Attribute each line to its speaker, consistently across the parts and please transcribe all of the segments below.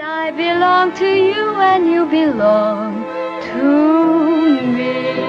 Speaker 1: I belong to you and you belong to me.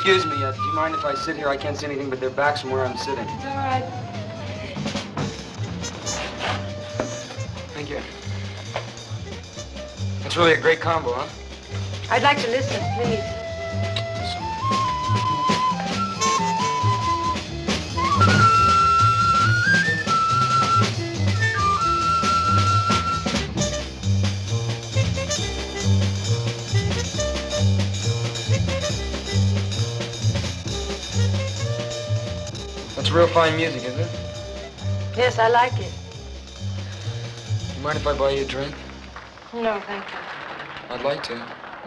Speaker 2: Excuse me, do you mind if I sit here? I can't see anything but their backs from where I'm sitting.
Speaker 1: It's all right.
Speaker 2: Thank you. That's really a great combo, huh?
Speaker 1: I'd like to listen, please.
Speaker 2: That's real fine music, isn't it?
Speaker 1: Yes, I like it.
Speaker 2: You mind if I buy you a drink?
Speaker 1: No, thank you.
Speaker 2: I'd like to.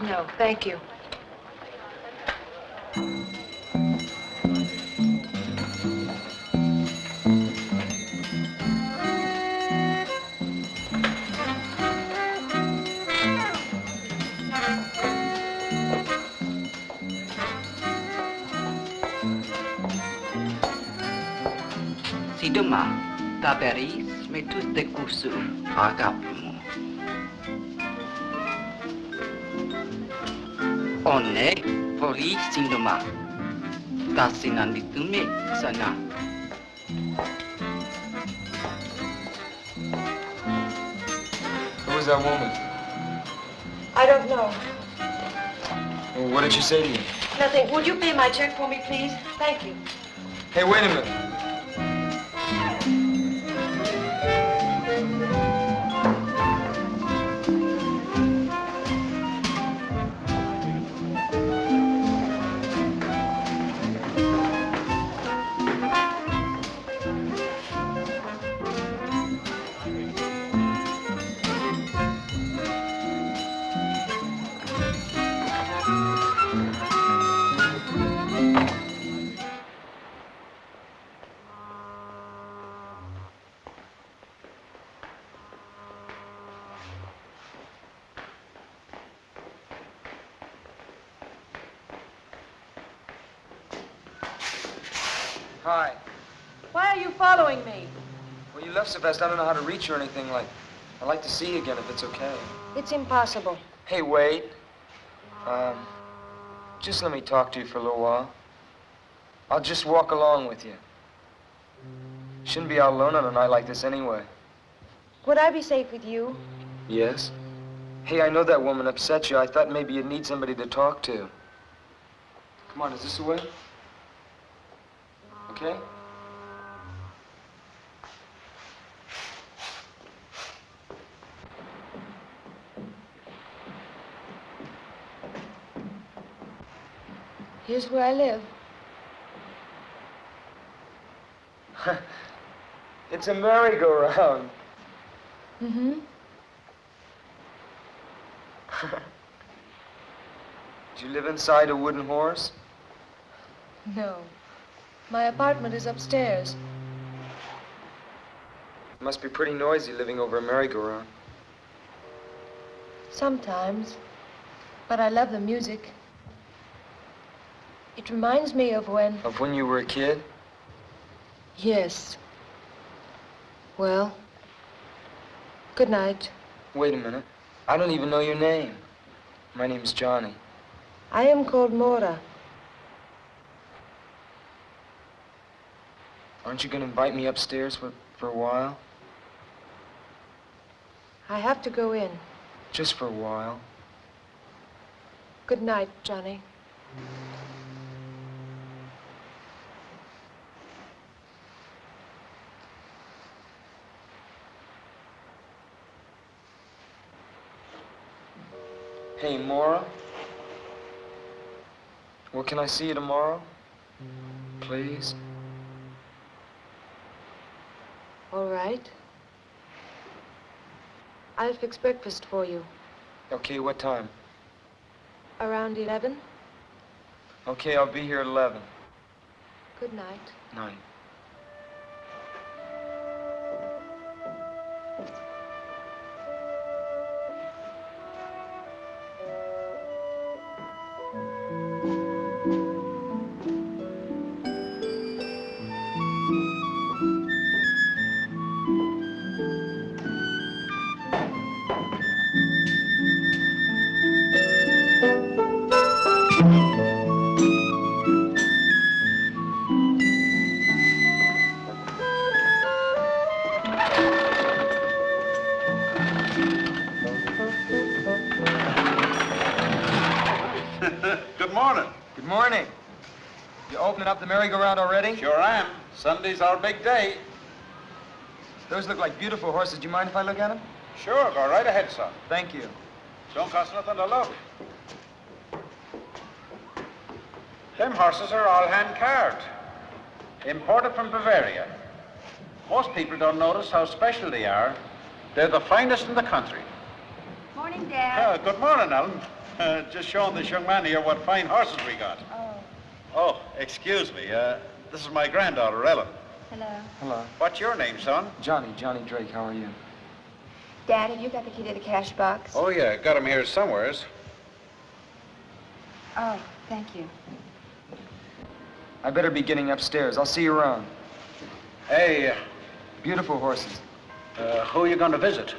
Speaker 1: No, thank you.
Speaker 3: Si demain, ta Paris, mais tous tes coups regarde-moi. On est poli sinoma. Ta sinanditume sana.
Speaker 2: Who was that woman?
Speaker 1: I don't know.
Speaker 2: Well, what did she say to you?
Speaker 1: Nothing. Would you pay my check for me, please? Thank you.
Speaker 2: Hey, wait a minute. Hi.
Speaker 1: Why are you following me?
Speaker 2: Well, you left so fast, I don't know how to reach you or anything like. I'd like to see you again if it's okay.
Speaker 1: It's impossible.
Speaker 2: Hey, wait. Just let me talk to you for a little while. I'll just walk along with you. Shouldn't be out alone on a night like this anyway.
Speaker 1: Would I be safe with you?
Speaker 2: Yes? Hey, I know that woman upset you. I thought maybe you'd need somebody to talk to. Come on, is this the way? Okay?
Speaker 1: Here's where I live.
Speaker 2: It's a merry-go-round.
Speaker 1: Mm-hmm.
Speaker 2: Do you live inside a wooden horse?
Speaker 1: No. My apartment is upstairs.
Speaker 2: It must be pretty noisy living over a merry-go-round.
Speaker 1: Sometimes. But I love the music. It reminds me of when...
Speaker 2: Of when you were a kid?
Speaker 1: Yes. Well, good night.
Speaker 2: Wait a minute. I don't even know your name. My name's Johnny.
Speaker 1: I am called Mora.
Speaker 2: Aren't you going to invite me upstairs for a while?
Speaker 1: I have to go in.
Speaker 2: Just for a while.
Speaker 1: Good night, Johnny.
Speaker 2: Hey, Mora. Well, can I see you tomorrow? Please?
Speaker 1: All right. I'll fix breakfast for you.
Speaker 2: Okay, what time?
Speaker 1: Around 11.
Speaker 2: Okay, I'll be here at 11.
Speaker 1: Good night.
Speaker 2: Night.
Speaker 4: good morning.
Speaker 2: Good morning. You opening up the merry-go-round already?
Speaker 4: Sure am. Sunday's our big day.
Speaker 2: Those look like beautiful horses. Do you mind if I look at them?
Speaker 4: Sure, go right ahead, son.
Speaker 2: Thank you.
Speaker 4: Don't cost nothing to look. Them horses are all hand-carved. Imported from Bavaria. Most people don't notice how special they are. They're the finest in the country.
Speaker 5: Morning, Dad.
Speaker 4: Good morning, Ellen. Just showing this young man here what fine horses we got.
Speaker 5: Oh,
Speaker 4: Oh, excuse me. This is my granddaughter, Ellen.
Speaker 5: hello.
Speaker 2: Hello.
Speaker 4: What's your name, son?
Speaker 2: Johnny Drake. How are you?
Speaker 5: Dad, have you got the key to the cash box?
Speaker 4: Oh, yeah. Got him here somewheres.
Speaker 5: Oh, thank you.
Speaker 2: I better be getting upstairs. I'll see you around.
Speaker 4: Hey,
Speaker 2: Beautiful horses.
Speaker 4: who are you going to visit?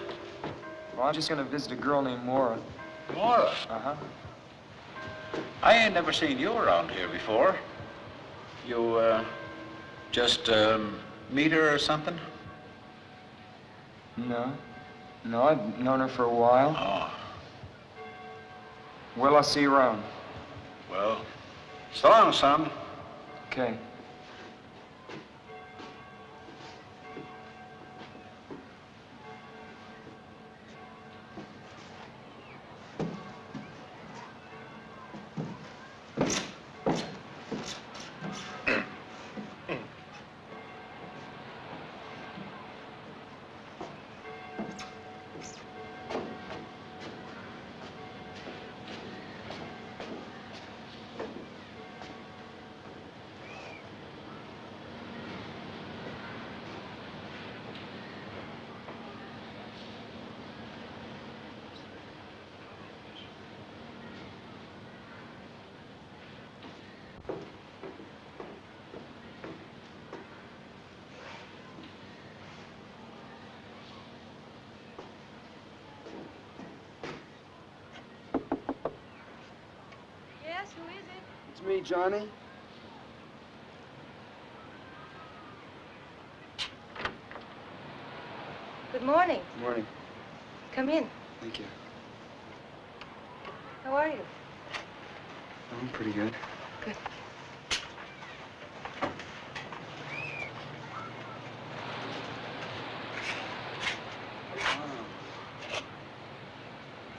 Speaker 2: Well, I'm just going to visit a girl named Mora.
Speaker 4: Mora.
Speaker 2: Uh-huh.
Speaker 4: I ain't never seen you around here before. You, just, meet her or something?
Speaker 2: No. No, I've known her for a while.
Speaker 4: Oh,
Speaker 2: Well, I'll see you around.
Speaker 4: well, so long, son.
Speaker 2: Okay.
Speaker 1: Yes, who is it?
Speaker 2: It's me, Johnny.
Speaker 1: Good morning.
Speaker 2: Good morning.
Speaker 1: Come in.
Speaker 2: Thank you.
Speaker 1: How are you?
Speaker 2: I'm pretty good.
Speaker 1: Good.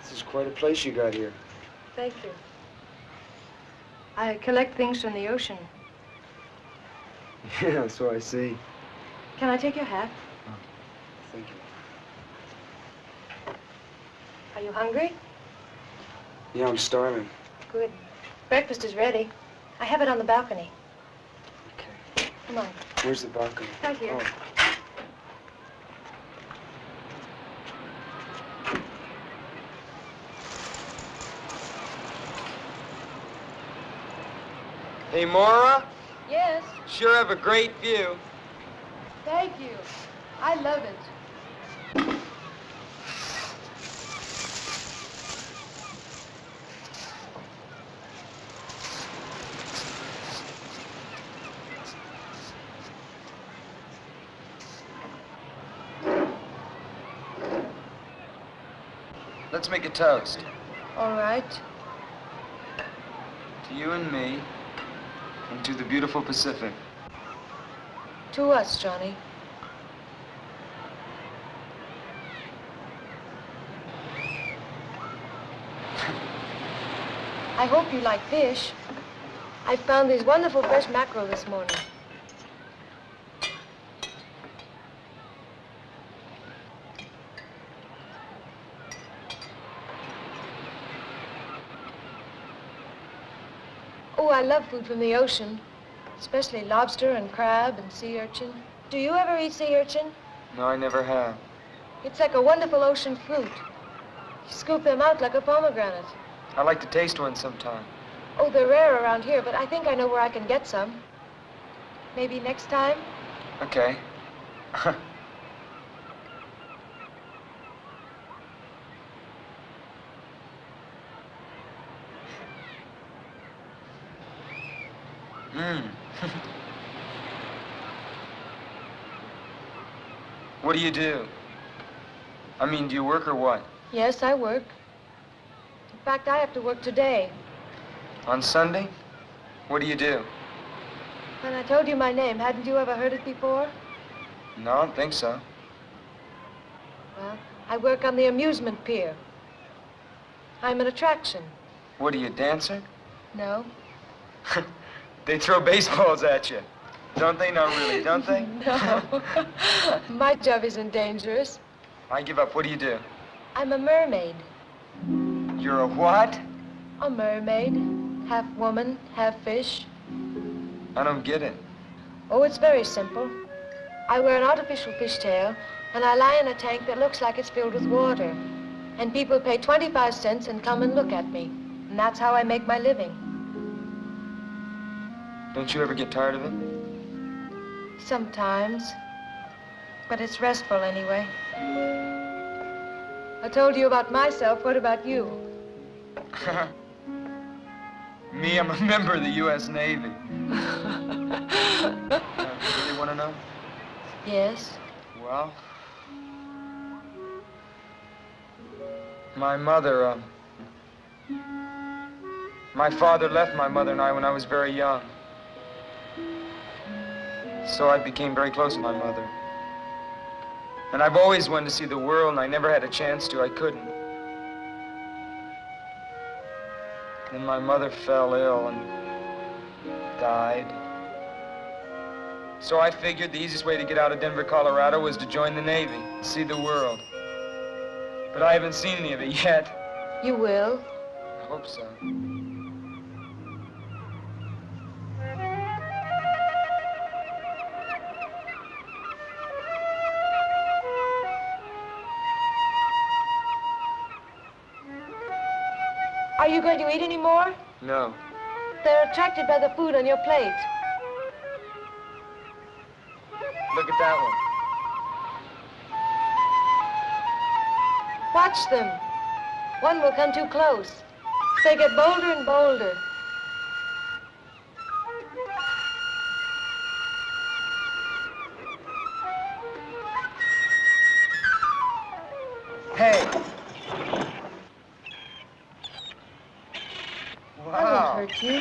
Speaker 2: This is quite a place you got here.
Speaker 1: Thank you. I collect things from the ocean.
Speaker 2: Yeah, so I see.
Speaker 1: Can I take your hat?
Speaker 2: Thank you.
Speaker 1: Are you hungry?
Speaker 2: Yeah, I'm starving.
Speaker 1: Good. Breakfast is ready. I have it on the balcony.
Speaker 2: Okay.
Speaker 1: Come on.
Speaker 2: Where's the balcony?
Speaker 1: Right here.
Speaker 2: Oh. Hey, Mora.
Speaker 1: Yes.
Speaker 2: Sure have a great view.
Speaker 1: Thank you. I love it.
Speaker 2: Let's make a toast.
Speaker 1: All right.
Speaker 2: To you and me, and to the beautiful Pacific.
Speaker 1: To us, Johnny. I hope you like fish. I found these wonderful fresh mackerel this morning. Oh, I love food from the ocean, especially lobster and crab and sea urchin. Do you ever eat sea urchin?
Speaker 2: No, I never have.
Speaker 1: It's like a wonderful ocean fruit. You scoop them out like a pomegranate.
Speaker 2: I'd like to taste one sometime.
Speaker 1: Oh, they're rare around here, but I think I know where I can get some. Maybe next time?
Speaker 2: Okay. What do you do? I mean, do you work or what?
Speaker 1: Yes, I work. In fact, I have to work today.
Speaker 2: On Sunday? What do you do?
Speaker 1: When I told you my name, hadn't you ever heard it before?
Speaker 2: No, I don't think so.
Speaker 1: Well, I work on the amusement pier. I'm an attraction.
Speaker 2: What are you, a dancer?
Speaker 1: No.
Speaker 2: They throw baseballs at you. Don't they? No, really, don't they?
Speaker 1: No. My job isn't dangerous.
Speaker 2: I give up. What do you do?
Speaker 1: I'm a mermaid.
Speaker 2: You're a what?
Speaker 1: A mermaid. Half woman, half fish.
Speaker 2: I don't get it.
Speaker 1: Oh, it's very simple. I wear an artificial fishtail, and I lie in a tank that looks like it's filled with water. And people pay 25 cents and come and look at me. And that's how I make my living.
Speaker 2: Don't you ever get tired of it?
Speaker 1: Sometimes. But it's restful anyway. I told you about myself. What about you?
Speaker 2: Me, I'm a member of the U.S. Navy. Really want to know?
Speaker 1: Yes.
Speaker 2: Well, my mother, my father left my mother and I when I was very young. So I became very close to my mother. And I've always wanted to see the world, and I never had a chance to. I couldn't. Then my mother fell ill and died. So I figured the easiest way to get out of Denver, Colorado was to join the Navy, see the world. But I haven't seen any of it yet.
Speaker 1: You will.
Speaker 2: I hope so.
Speaker 1: Are you going to eat any more?
Speaker 2: No.
Speaker 1: They're attracted by the food on your plate.
Speaker 2: Look at that one.
Speaker 1: Watch them. One will come too close. They get bolder and bolder.
Speaker 2: Hey.
Speaker 1: I won't hurt you.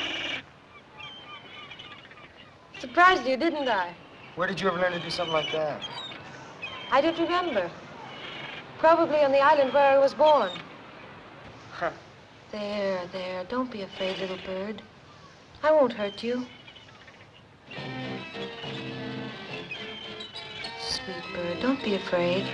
Speaker 1: Surprised you, didn't I?
Speaker 2: Where did you ever learn to do something like that?
Speaker 1: I don't remember. Probably on the island where I was born.
Speaker 2: Huh.
Speaker 1: There. Don't be afraid, little bird. I won't hurt you. Sweet bird, don't be afraid.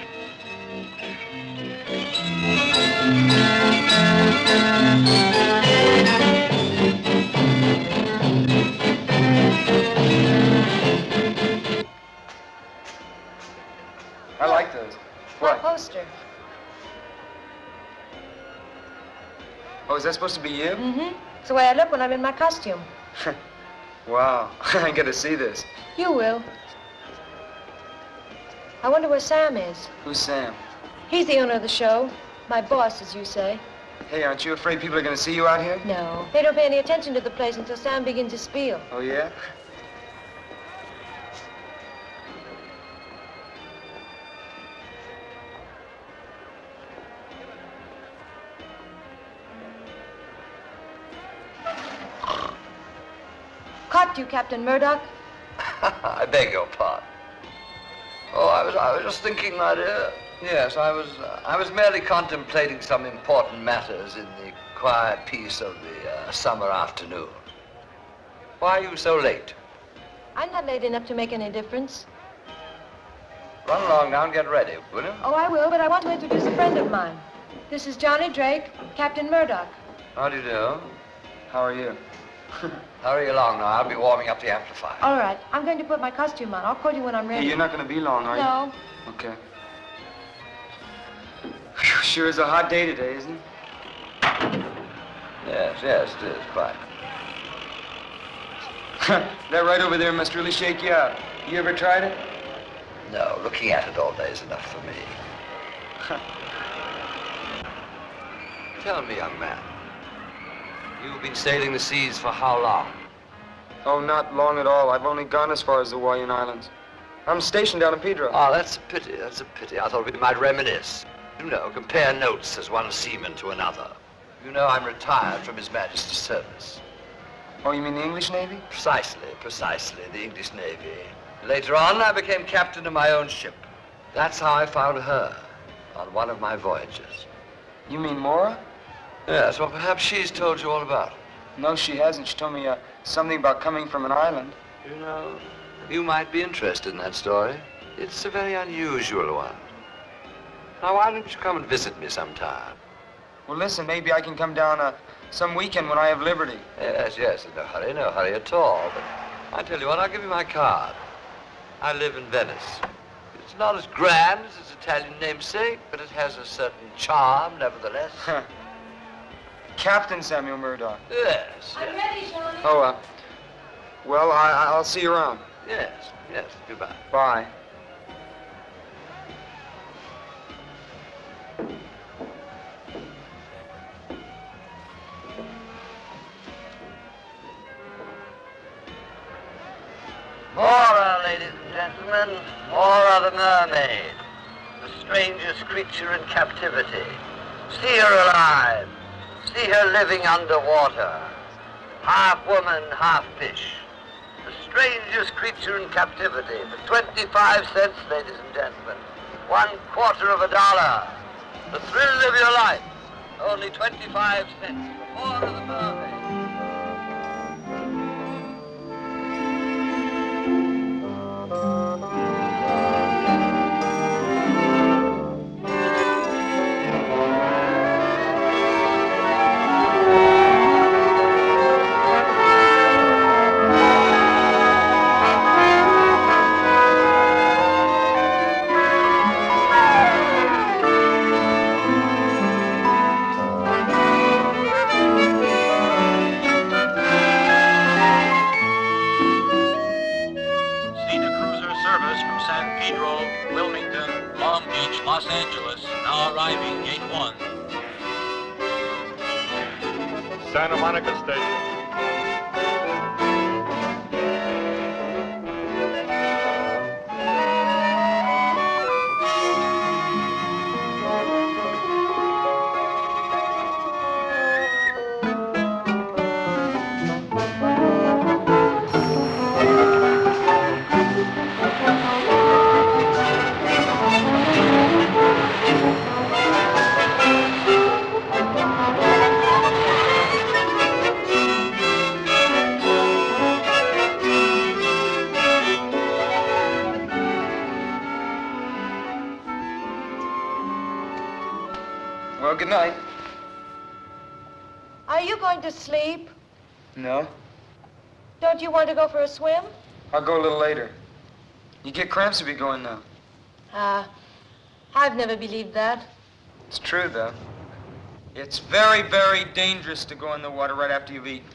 Speaker 2: I like those.
Speaker 1: My
Speaker 2: What?
Speaker 1: poster.
Speaker 2: Oh, is that supposed to be you?
Speaker 1: Mm-hmm. It's the way I look when I'm in my costume.
Speaker 2: Wow. I get to see this.
Speaker 1: You will. I wonder where Sam is.
Speaker 2: Who's Sam?
Speaker 1: He's the owner of the show. My boss, as you say.
Speaker 2: Hey, aren't you afraid people are going to see you out here?
Speaker 1: No. They don't pay any attention to the place until Sam begins to spiel.
Speaker 2: Oh, yeah?
Speaker 1: Caught you, Captain Murdock.
Speaker 6: I beg your pardon. Oh, I was just thinking, my dear. Yes, I was merely contemplating some important matters in the quiet peace of the summer afternoon. Why are you so late?
Speaker 1: I'm not late enough to make any difference.
Speaker 6: Run along now and get ready, will you?
Speaker 1: Oh, I will, but I want to introduce a friend of mine. This is Johnny Drake, Captain Murdock.
Speaker 6: How do you do?
Speaker 2: How are you?
Speaker 6: Hurry along now. I'll be warming up the amplifier.
Speaker 1: All right, I'm going to put my costume on. I'll call you when I'm ready.
Speaker 2: Hey, you're not going to be long, are you?
Speaker 1: No.
Speaker 2: Okay. Whew, sure is a hot day today, isn't it?
Speaker 6: Yes, it is, quite.
Speaker 2: That right over there must really shake you out. You ever tried it?
Speaker 6: No, looking at it all day is enough for me. Tell me, young man, you've been sailing the seas for how long?
Speaker 2: Oh, not long at all. I've only gone as far as the Hawaiian Islands. I'm stationed down in Pedro.
Speaker 6: Oh, that's a pity. I thought we might reminisce. You know, compare notes as one seaman to another. You know, I'm retired from His Majesty's service.
Speaker 2: Oh, you mean the English Navy?
Speaker 6: Precisely, the English Navy. Later on, I became captain of my own ship. That's how I found her, on one of my voyages.
Speaker 2: You mean Mora?
Speaker 6: Yes, well, perhaps she's told you all about it.
Speaker 2: No, she hasn't. She told me something about coming from an island.
Speaker 6: You know, you might be interested in that story. It's a very unusual one. Now, why don't you come and visit me sometime?
Speaker 2: Well, listen, maybe I can come down some weekend when I have liberty.
Speaker 6: Yes, no hurry at all. But I tell you what, I'll give you my card. I live in Venice. It's not as grand as its Italian namesake, but it has a certain charm, nevertheless.
Speaker 2: Captain Samuel Murdock.
Speaker 6: Yes.
Speaker 1: I'm ready, Johnny.
Speaker 2: Oh, well, I'll see you around.
Speaker 6: Yes, goodbye.
Speaker 2: Bye.
Speaker 6: Mora, ladies and gentlemen, Mora the Mermaid, the strangest creature in captivity. See her alive. See her living underwater. Half woman, half fish. The strangest creature in captivity. For 25 cents, ladies and gentlemen. $0.25. The thrill of your life. Only 25 cents. Mora the Mermaid.
Speaker 7: Los Angeles, now arriving, Gate 1.
Speaker 8: Santa Monica Station.
Speaker 2: Well, good night.
Speaker 1: Are you going to sleep?
Speaker 2: No.
Speaker 1: Don't you want to go for a swim?
Speaker 2: I'll go a little later. You get cramps if you go in now.
Speaker 1: I've never believed that.
Speaker 2: It's true, though. It's very, very dangerous to go in the water right after you've eaten.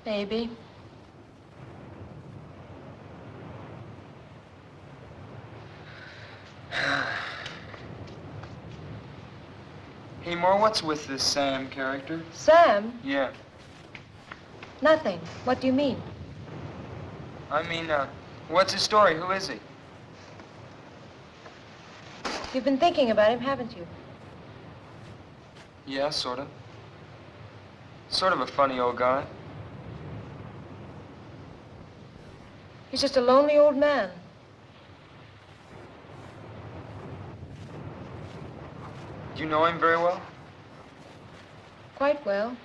Speaker 1: Maybe.
Speaker 2: Hey, Mora, what's with this Sam character?
Speaker 1: Sam?
Speaker 2: Yeah.
Speaker 1: Nothing. What do you mean?
Speaker 2: I mean, what's his story? Who is he?
Speaker 1: You've been thinking about him, haven't you?
Speaker 2: Yeah, sort of. Sort of a funny old guy.
Speaker 1: He's just a lonely old man.
Speaker 2: Do you know him very well?
Speaker 1: Quite well.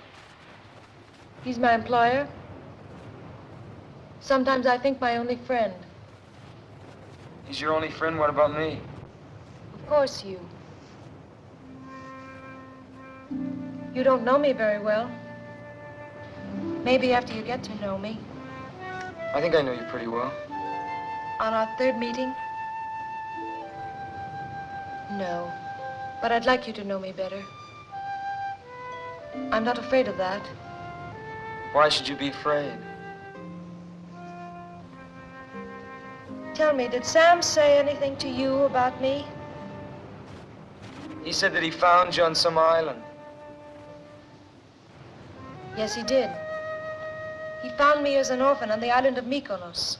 Speaker 1: He's my employer. Sometimes I think my only friend.
Speaker 2: He's your only friend? What about me?
Speaker 1: Of course, you. You don't know me very well. Maybe after you get to know me.
Speaker 2: I think I know you pretty well.
Speaker 1: On our third meeting? No. But I'd like you to know me better. I'm not afraid of that.
Speaker 2: Why should you be afraid?
Speaker 1: Tell me, did Sam say anything to you about me?
Speaker 2: He said that he found you on some island.
Speaker 1: Yes, he did. He found me as an orphan on the island of Mykonos.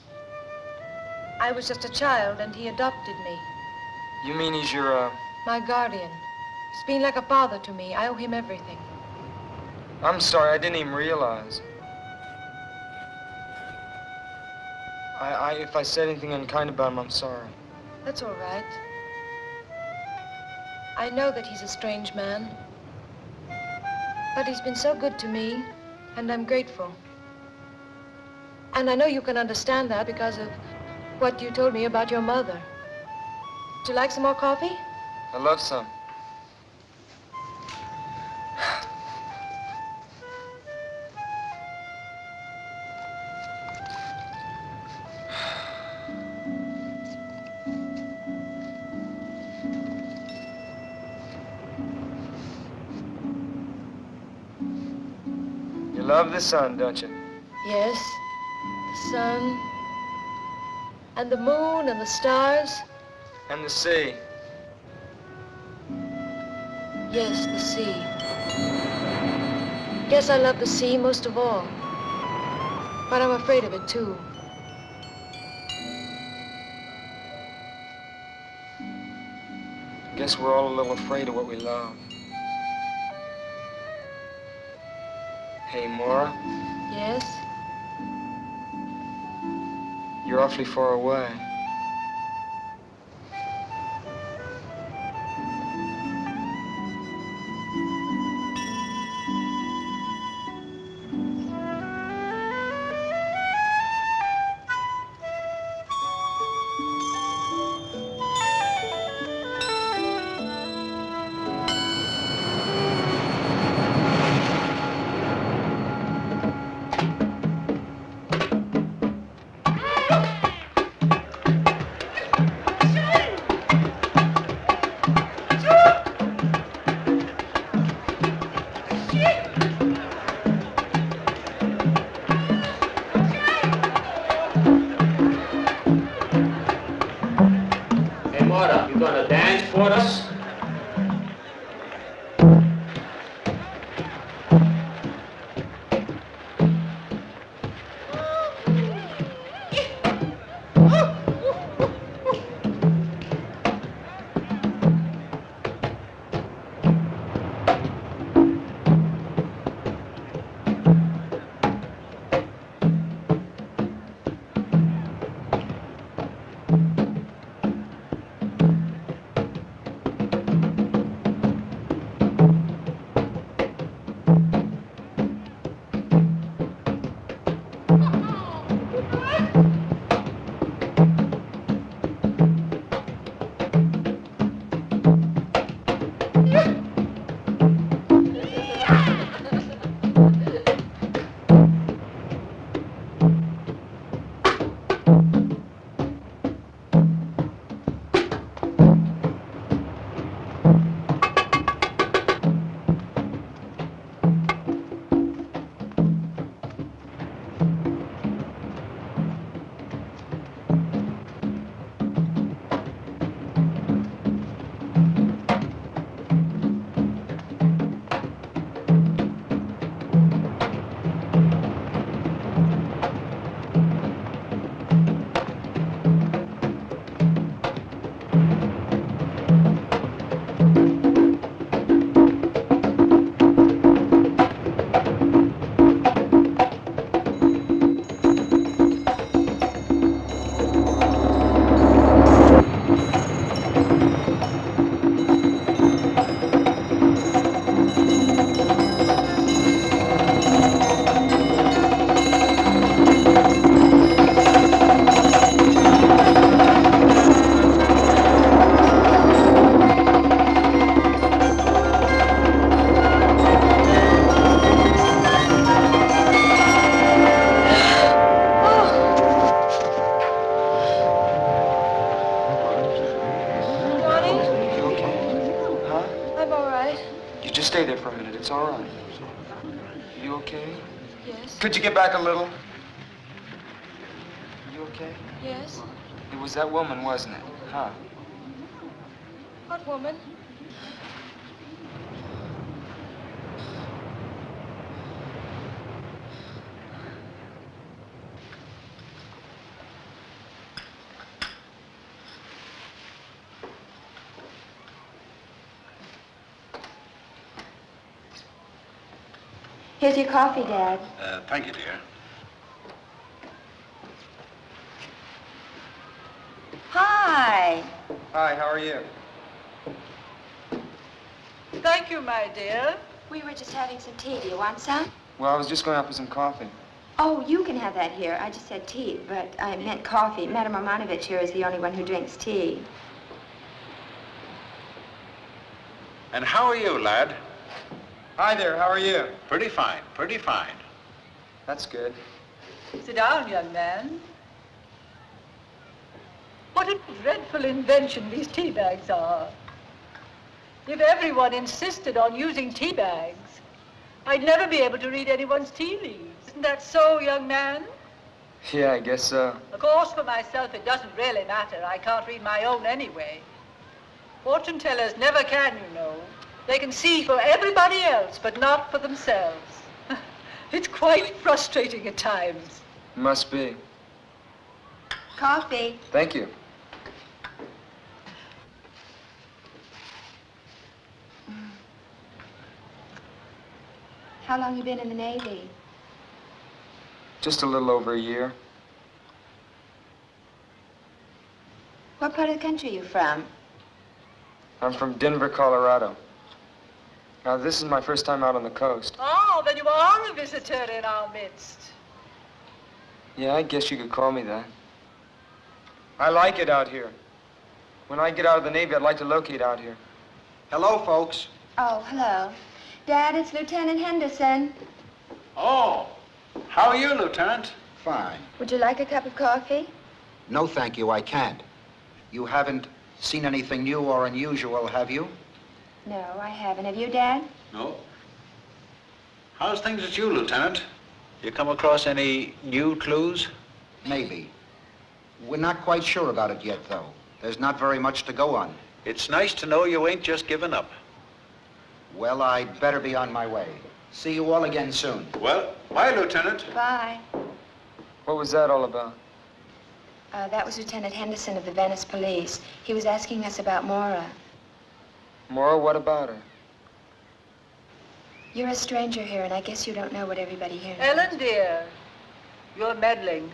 Speaker 1: I was just a child, and he adopted me.
Speaker 2: You mean he's your,
Speaker 1: My guardian. He's been like a father to me. I owe him everything.
Speaker 2: I'm sorry, I didn't even realize. If I said anything unkind about him, I'm sorry.
Speaker 1: That's all right. I know that he's a strange man. But he's been so good to me, and I'm grateful. And I know you can understand that because of what you told me about your mother. Would you like some more coffee?
Speaker 2: I love some. You love the sun, don't you?
Speaker 1: Yes. The sun, and the moon, and the stars.
Speaker 2: And the sea.
Speaker 1: Yes, the sea. Guess I love the sea most of all. But I'm afraid of it, too.
Speaker 2: Guess we're all a little afraid of what we love. Hey, Mora.
Speaker 1: Yes?
Speaker 2: You're awfully far away.
Speaker 9: You gonna dance for us?
Speaker 2: Just stay there for a minute. It's all right. You okay?
Speaker 1: Yes.
Speaker 2: Could you get back a little? You okay?
Speaker 1: Yes.
Speaker 2: It was that woman, wasn't it? Huh?
Speaker 1: What woman?
Speaker 5: Here's your coffee, Dad.
Speaker 4: Thank you, dear.
Speaker 5: Hi.
Speaker 2: Hi, how are you?
Speaker 10: Thank you, my dear.
Speaker 5: We were just having some tea. Do you want some?
Speaker 2: Well, I was just going out for some coffee.
Speaker 5: Oh, you can have that here. I just said tea, but I meant coffee. Madame Romanovich here is the only one who drinks tea.
Speaker 4: And how are you, lad?
Speaker 2: Hi there, how are you?
Speaker 4: Pretty fine, pretty fine.
Speaker 2: That's good.
Speaker 10: Sit down, young man. What a dreadful invention these tea bags are. If everyone insisted on using tea bags, I'd never be able to read anyone's tea leaves. Isn't that so, young man?
Speaker 2: Yeah, I guess so.
Speaker 10: Of course, for myself, it doesn't really matter. I can't read my own anyway. Fortune tellers never can, you know. They can see for everybody else, but not for themselves. It's quite frustrating at times.
Speaker 2: Must be.
Speaker 5: Coffee.
Speaker 2: Thank you.
Speaker 5: How long you been in the Navy?
Speaker 2: Just a little over a year.
Speaker 5: What part of the country are you from?
Speaker 2: I'm from Denver, Colorado. Now, this is my first time out on the coast.
Speaker 10: Oh, then you are a visitor in our midst.
Speaker 2: Yeah, I guess you could call me that. I like it out here. When I get out of the Navy, I'd like to locate out here.
Speaker 11: Hello, folks.
Speaker 5: Oh, hello. Dad, it's Lieutenant Henderson.
Speaker 4: Oh, how are you, Lieutenant?
Speaker 11: Fine.
Speaker 5: Would you like a cup of coffee?
Speaker 11: No, thank you, I can't. You haven't seen anything new or unusual, have you?
Speaker 5: No, I haven't. Have you, Dad?
Speaker 4: No. How's things with you, Lieutenant? You come across any new clues?
Speaker 11: Maybe. We're not quite sure about it yet, though. There's not very much to go on.
Speaker 4: It's nice to know you ain't just given up.
Speaker 11: Well, I'd better be on my way. See you all again soon.
Speaker 4: Well, bye, Lieutenant.
Speaker 5: Bye.
Speaker 2: What was that all about?
Speaker 5: That was Lieutenant Henderson of the Venice Police. He was asking us about Mora.
Speaker 2: Mora, what about her?
Speaker 5: You're a stranger here, and I guess you don't know what everybody here knows.
Speaker 10: Ellen, dear, you're meddling.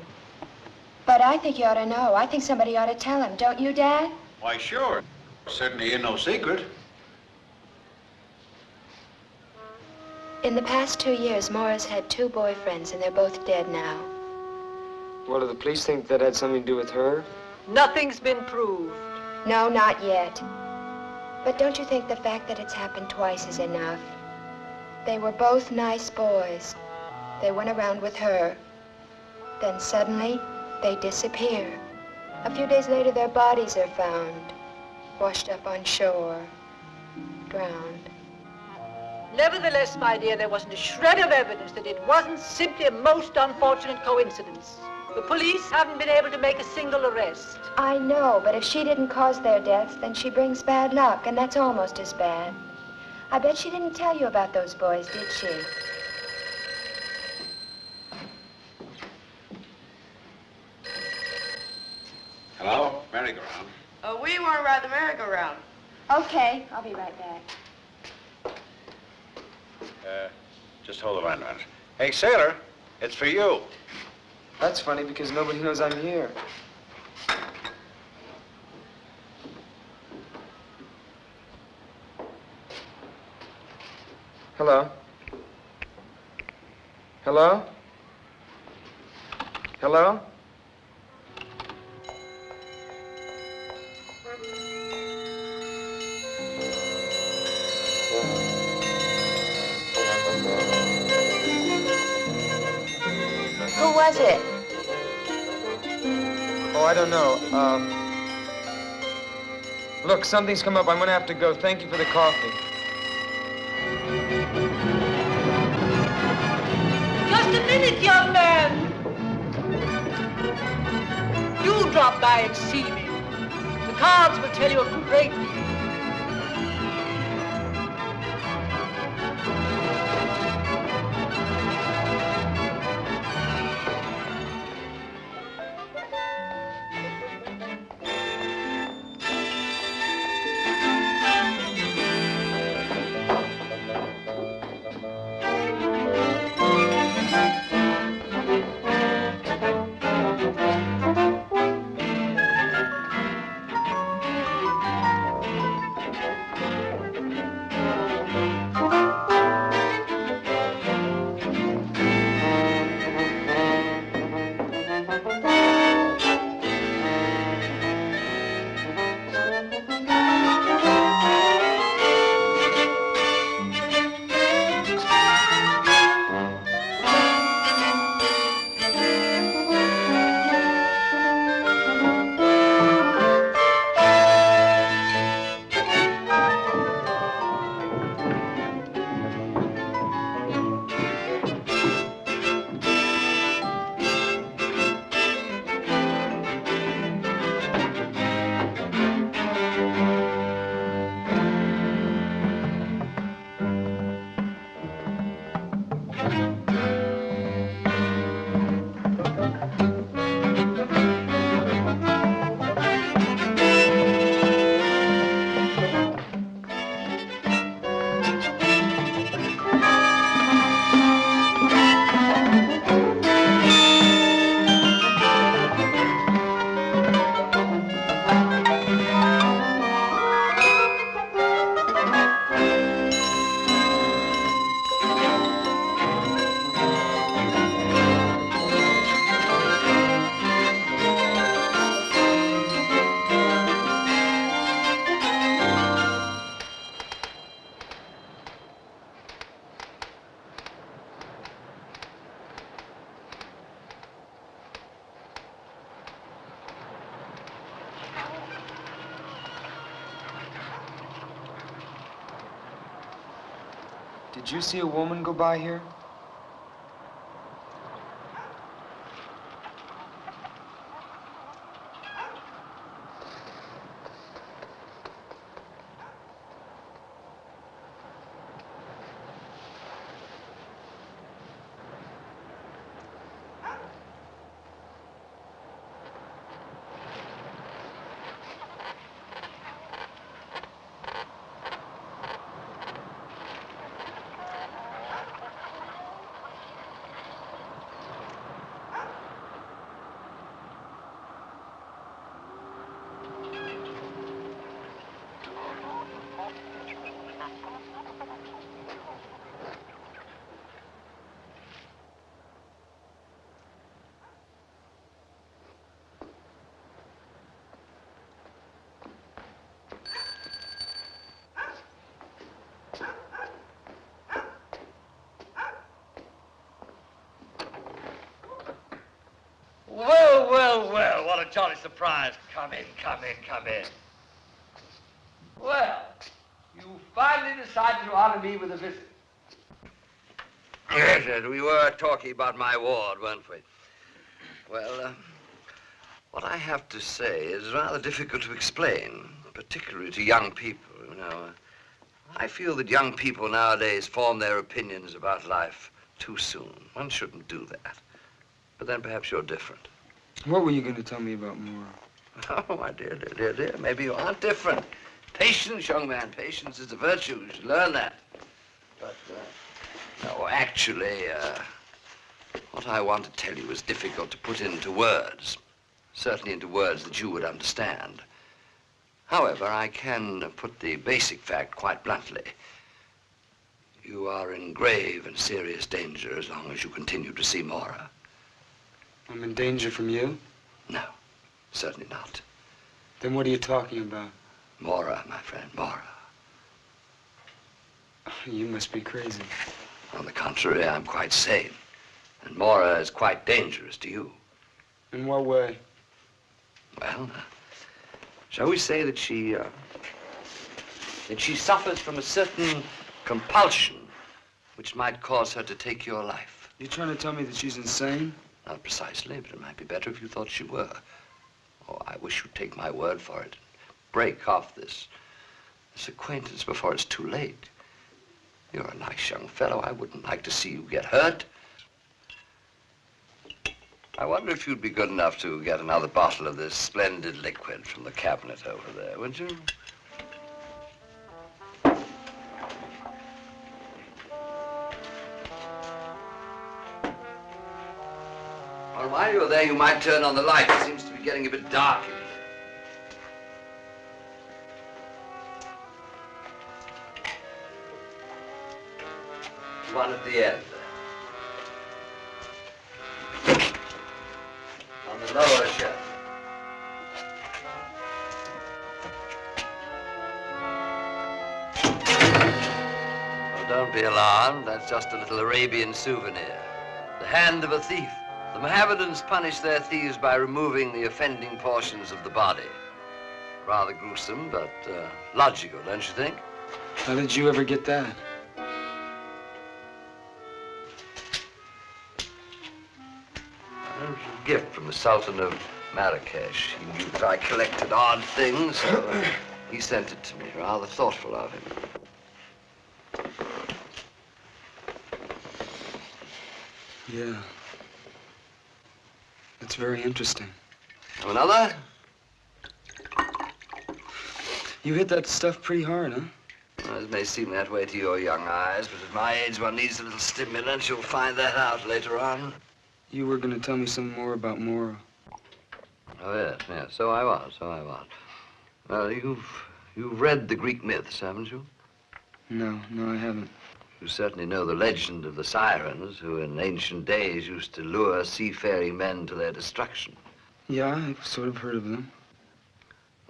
Speaker 5: But I think you ought to know. I think somebody ought to tell him. Don't you, Dad?
Speaker 4: Why, sure. Certainly ain't no secret.
Speaker 5: In the past 2 years, Mora's had 2 boyfriends, and they're both dead now.
Speaker 2: What, do the police think that had something to do with her?
Speaker 10: Nothing's been proved.
Speaker 5: No, not yet. But don't you think the fact that it's happened twice is enough? They were both nice boys. They went around with her. Then suddenly, they disappear. A few days later, their bodies are found, washed up on shore, drowned.
Speaker 10: Nevertheless, my dear, there wasn't a shred of evidence that it wasn't simply a most unfortunate coincidence. The police haven't been able to make a single arrest.
Speaker 5: I know, but if she didn't cause their deaths, then she brings bad luck, and that's almost as bad. I bet she didn't tell you about those boys, did she?
Speaker 4: Hello? Merry-go-round.
Speaker 12: We want to ride the merry-go-round.
Speaker 5: Okay, I'll be right back.
Speaker 4: Just hold the line a minute. Hey, sailor, it's for you.
Speaker 2: That's funny because nobody knows I'm here. Hello? Hello? Hello?
Speaker 5: Who was it?
Speaker 2: Oh, I don't know. Look, something's come up. I'm gonna have to go. Thank you for the coffee.
Speaker 10: Just a minute, young man. Do drop by and see me. The cards will tell you a great deal.
Speaker 2: Did you see a woman go by here?
Speaker 6: Well, well, well, what a jolly surprise. Come in, come in, come in. Well, you finally decided to honor me with a visit. Yes, we were talking about my ward, weren't we? Well, what I have to say is rather difficult to explain, particularly to young people, you know. I feel that young people nowadays form their opinions about life too soon. One shouldn't do that. But then perhaps you're different.
Speaker 2: What were you going to tell me about Mora?
Speaker 6: Oh, my dear, dear, dear, dear, maybe you aren't different. Patience, young man, patience is a virtue. You should learn that. But, no, actually, what I want to tell you is difficult to put into words. Certainly into words that you would understand. However, I can put the basic fact quite bluntly. You are in grave and serious danger as long as you continue to see Mora.
Speaker 2: I'm in danger from you?
Speaker 6: No, certainly not.
Speaker 2: Then what are you talking about?
Speaker 6: Mora, my friend, Mora.
Speaker 2: You must be crazy.
Speaker 6: On the contrary, I'm quite sane. And Mora is quite dangerous to you.
Speaker 2: In what way?
Speaker 6: Well, shall we say that she suffers from a certain compulsion which might cause her to take your life.
Speaker 2: You trying to tell me that she's insane?
Speaker 6: Not precisely, but it might be better if you thought she were. Oh, I wish you'd take my word for it. Break off this acquaintance before it's too late. You're a nice young fellow. I wouldn't like to see you get hurt. I wonder if you'd be good enough to get another bottle of this splendid liquid from the cabinet over there, would you? Well, while you're there, you might turn on the light. It seems to be getting a bit dark in here. One at the end there. On the lower shelf. Well, don't be alarmed. That's just a little Arabian souvenir. The hand of a thief. The Mohammedans punish their thieves by removing the offending portions of the body. Rather gruesome, but logical, don't you think?
Speaker 2: How did you ever get that?
Speaker 6: It was a gift from the Sultan of Marrakesh. He knew that I collected odd things, so he sent it to me. Rather thoughtful of him.
Speaker 2: Yeah. That's very interesting.
Speaker 6: Another?
Speaker 2: You hit that stuff pretty hard, huh?
Speaker 6: Well, it may seem that way to your young eyes, but at my age, one needs a little stimulant. You'll find that out later on.
Speaker 2: You were going to tell me some more about Mora.
Speaker 6: Oh, yes. So I was. Well, you've read the Greek myths, haven't you?
Speaker 2: No, I haven't.
Speaker 6: You certainly know the legend of the sirens, who in ancient days used to lure seafaring men to their destruction.
Speaker 2: Yeah, I've sort of heard of them.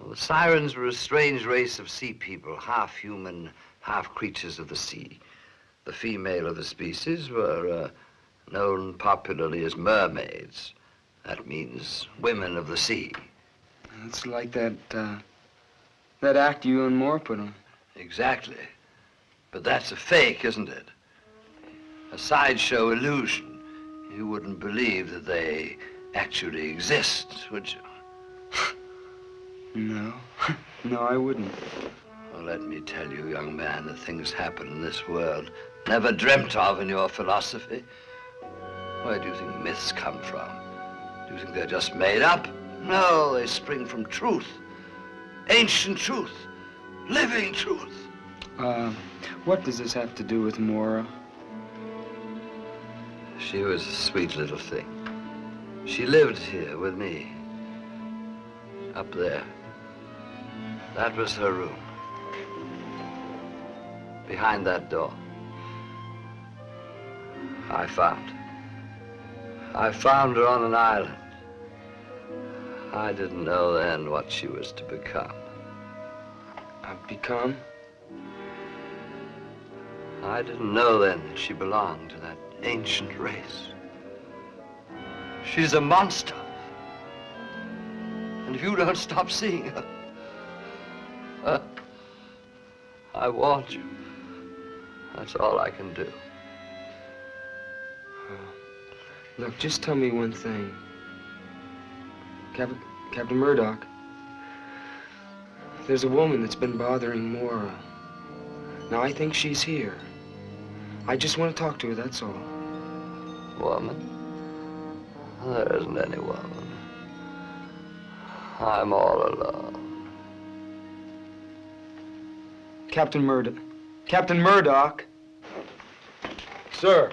Speaker 6: Well, the sirens were a strange race of sea people, half human, half creatures of the sea. The female of the species were known popularly as mermaids. That means women of the sea.
Speaker 2: It's like that act you and Mora put on.
Speaker 6: Exactly. But that's a fake, isn't it? A sideshow illusion. You wouldn't believe that they actually exist, would you?
Speaker 2: No. No, I wouldn't.
Speaker 6: Well, let me tell you, young man, that things happen in this world never dreamt of in your philosophy. Where do you think myths come from? Do you think they're just made up? No, they spring from truth. Ancient truth. Living truth.
Speaker 2: What does this have to do with Mora?
Speaker 6: She was a sweet little thing. She lived here with me. Up there. That was her room. Behind that door. I found her on an island. I didn't know then what she was to become.
Speaker 2: Become?
Speaker 6: I didn't know then that she belonged to that ancient race. She's a monster. And if you don't stop seeing her, I warned you. That's all I can do.
Speaker 2: Look, just tell me one thing. Captain Murdock, there's a woman that's been bothering Mora. Now, I think she's here. I just want to talk to her, that's all.
Speaker 6: Woman? There isn't any woman. I'm all alone.
Speaker 2: Captain Murdock. Captain Murdock!
Speaker 8: Sir.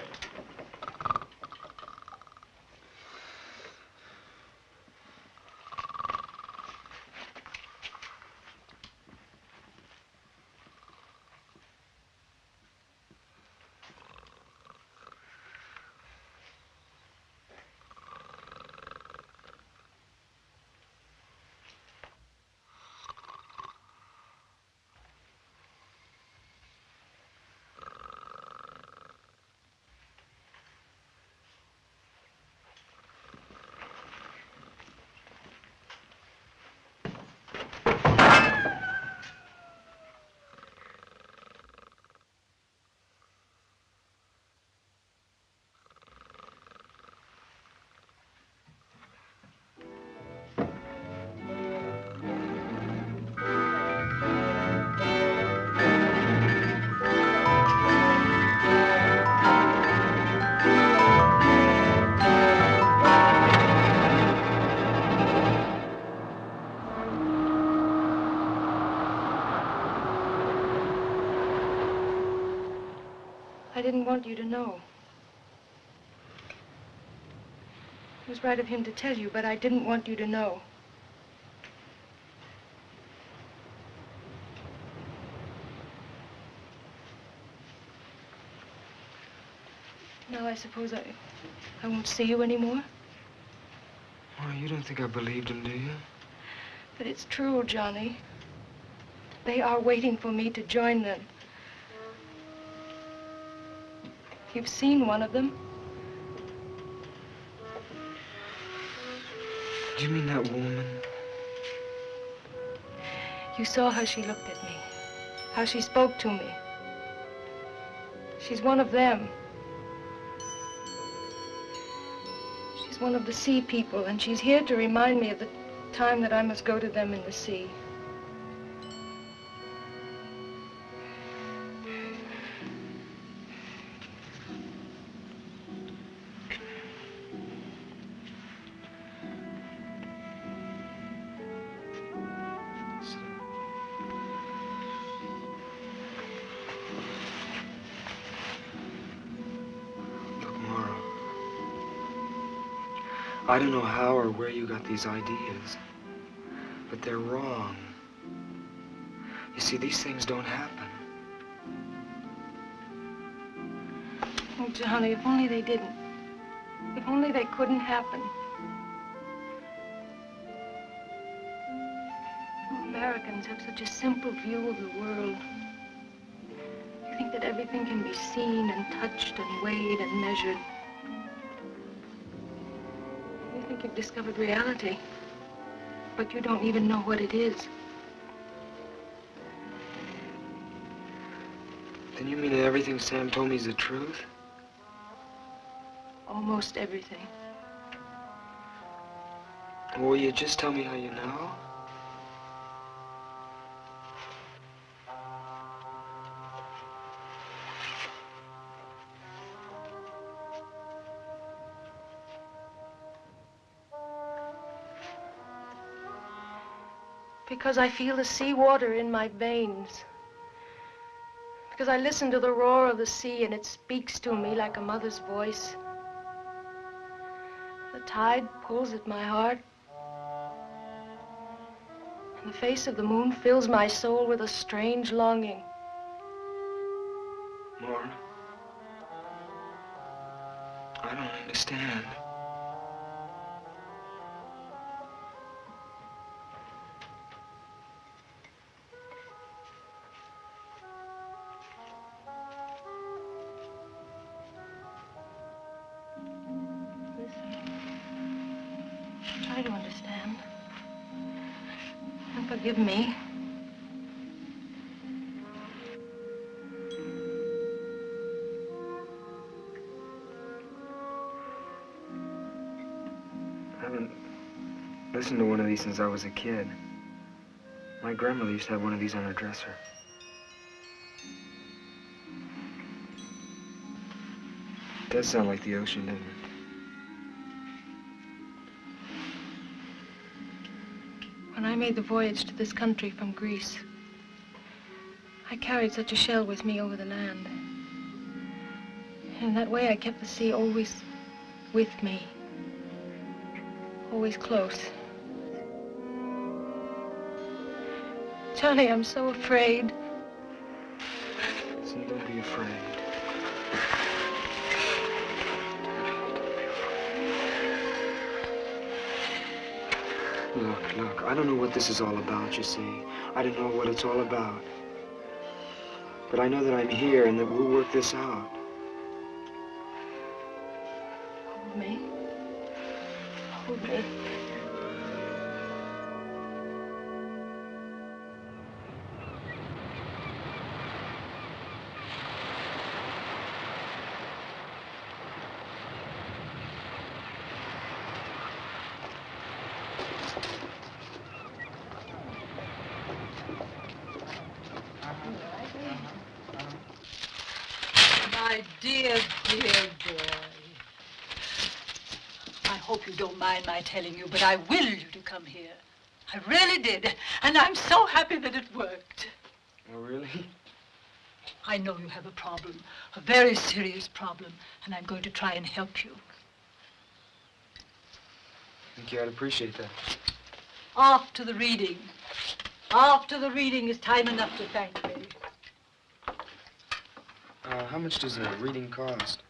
Speaker 1: I didn't want you to know. It was right of him to tell you, but I didn't want you to know. Now I suppose I won't see you anymore.
Speaker 2: Oh, you don't think I believed him, do you?
Speaker 1: But it's true, Johnny. They are waiting for me to join them. You've seen one of them.
Speaker 2: Do you mean that woman?
Speaker 1: You saw how she looked at me, how she spoke to me. She's one of them. She's one of the sea people, and she's here to remind me of the time that I must go to them in the sea.
Speaker 2: I don't know how or where you got these ideas, but they're wrong. You see, these things don't happen.
Speaker 1: Oh, Johnny, if only they didn't. If only they couldn't happen. You Americans have such a simple view of the world. You think that everything can be seen and touched and weighed and measured. You think you've discovered reality, but you don't even know what it is.
Speaker 2: Then you mean that everything Sam told me is the truth?
Speaker 1: Almost everything.
Speaker 2: Well, will you just tell me how you know?
Speaker 1: Because I feel the seawater in my veins. Because I listen to the roar of the sea and it speaks to me like a mother's voice. The tide pulls at my heart. And the face of the moon fills my soul with a strange longing.
Speaker 2: Mora, I don't understand.
Speaker 1: Try to understand. And forgive me.
Speaker 2: I haven't listened to one of these since I was a kid. My grandmother used to have one of these on her dresser. It does sound like the ocean, doesn't it?
Speaker 1: When I made the voyage to this country from Greece, I carried such a shell with me over the land. And in that way, I kept the sea always with me, always close. Johnny, I'm so afraid.
Speaker 2: Listen, don't be afraid. Look, I don't know what this is all about, you see. I don't know what it's all about. But I know that I'm here and that we'll work this out.
Speaker 1: Hold me. Hold me.
Speaker 10: My dear, dear boy. I hope you don't mind my telling you, but I willed you to come here. I really did. And I'm so happy that it worked.
Speaker 2: Oh, really?
Speaker 10: I know you have a problem, a very serious problem, and I'm going to try and help you.
Speaker 2: I think you ought to appreciate that.
Speaker 10: After the reading. After the reading is time enough to thank me.
Speaker 2: How much does a reading cost?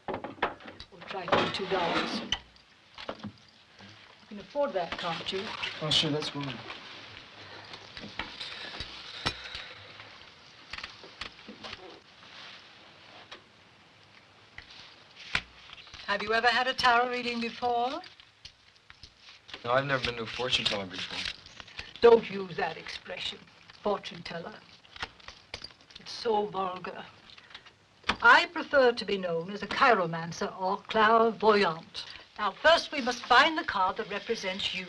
Speaker 10: We'll try $2. You can afford that, can't you?
Speaker 2: Oh, sure, that's fine.
Speaker 10: Have you ever had a tarot reading before?
Speaker 2: No, I've never been to a fortune teller before.
Speaker 10: Don't use that expression, fortune teller. It's so vulgar. I prefer to be known as a chiromancer or clairvoyant. Now, first we must find the card that represents you.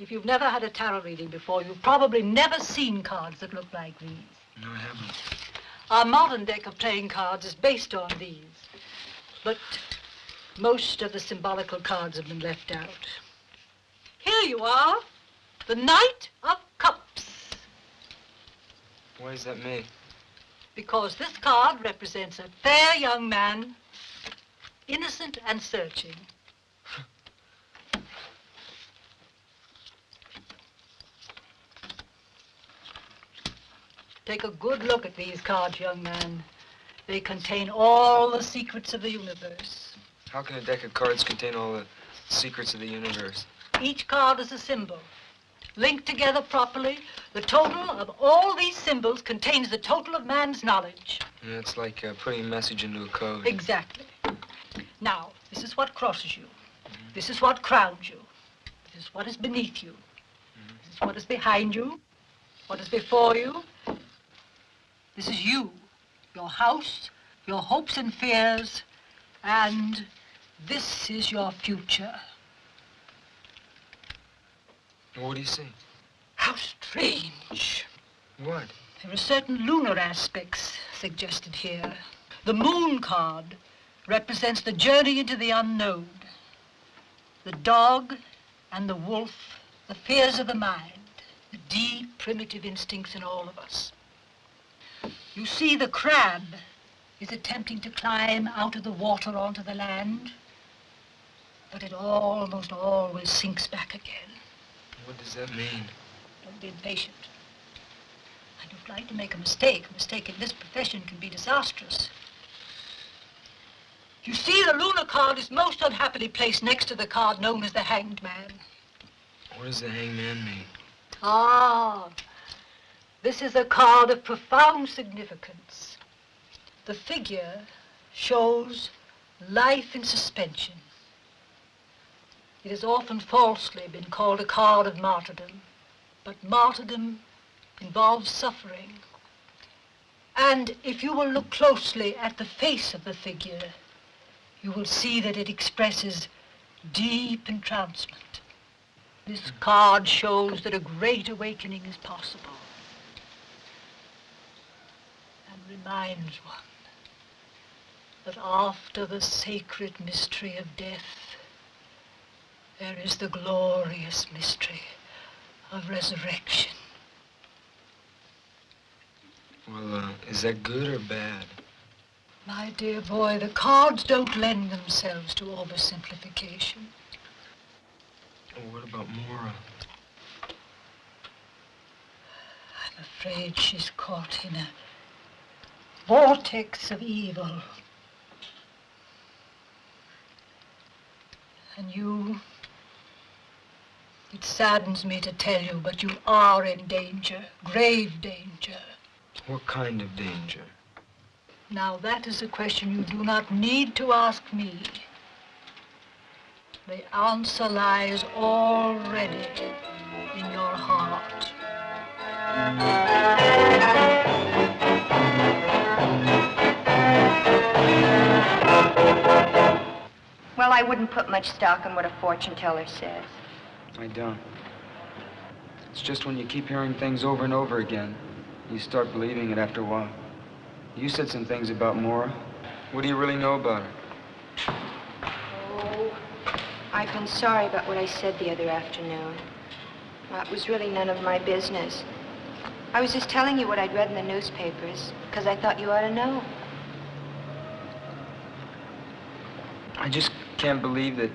Speaker 10: If you've never had a tarot reading before, you've probably never seen cards that look like these.
Speaker 2: No, I haven't.
Speaker 10: Our modern deck of playing cards is based on these, but most of the symbolical cards have been left out. Here you are, the Knight of Cups.
Speaker 2: Why is that me?
Speaker 10: Because this card represents a fair young man, innocent and searching. Take a good look at these cards, young man. They contain all the secrets of the universe.
Speaker 2: How can a deck of cards contain all the secrets of the universe?
Speaker 10: Each card is a symbol. Linked together properly, the total of all these symbols contains the total of man's knowledge.
Speaker 2: Yeah, it's like putting a message into a code.
Speaker 10: Exactly. Now, this is what crosses you. This is what crowns you. This is what is beneath you. This is what is behind you. What is before you. This is you, your house, your hopes and fears, and this is your future.
Speaker 2: What do you see?
Speaker 10: How strange.
Speaker 2: What?
Speaker 10: There are certain lunar aspects suggested here. The moon card represents the journey into the unknown. The dog and the wolf, the fears of the mind, the deep primitive instincts in all of us. You see, the crab is attempting to climb out of the water onto the land, but it almost always sinks back again.
Speaker 2: What does that mean?
Speaker 10: Don't be impatient. I don't like to make a mistake. A mistake in this profession can be disastrous. You see, the lunar card is most unhappily placed next to the card known as the Hanged Man.
Speaker 2: What does the Hanged Man mean?
Speaker 10: Ah, this is a card of profound significance. The figure shows life in suspension. It has often falsely been called a card of martyrdom, but martyrdom involves suffering. And if you will look closely at the face of the figure, you will see that it expresses deep entrancement. This card shows that a great awakening is possible and reminds one that after the sacred mystery of death, there is the glorious mystery of resurrection.
Speaker 2: Well, is that good or bad?
Speaker 10: My dear boy, the cards don't lend themselves to oversimplification.
Speaker 2: Well, what about Mora?
Speaker 10: I'm afraid she's caught in a vortex of evil. And you, it saddens me to tell you, but you are in danger, grave danger.
Speaker 2: What kind of danger?
Speaker 10: Now, that is a question you do not need to ask me. The answer lies already in your heart.
Speaker 5: Well, I wouldn't put much stock in what a fortune teller says.
Speaker 2: I don't. It's just when you keep hearing things over and over again, you start believing it after a while. You said some things about Mora. What do you really know about her?
Speaker 5: Oh, I've been sorry about what I said the other afternoon. Well, it was really none of my business. I was just telling you what I'd read in the newspapers, because I thought you ought to know.
Speaker 2: I just can't believe that...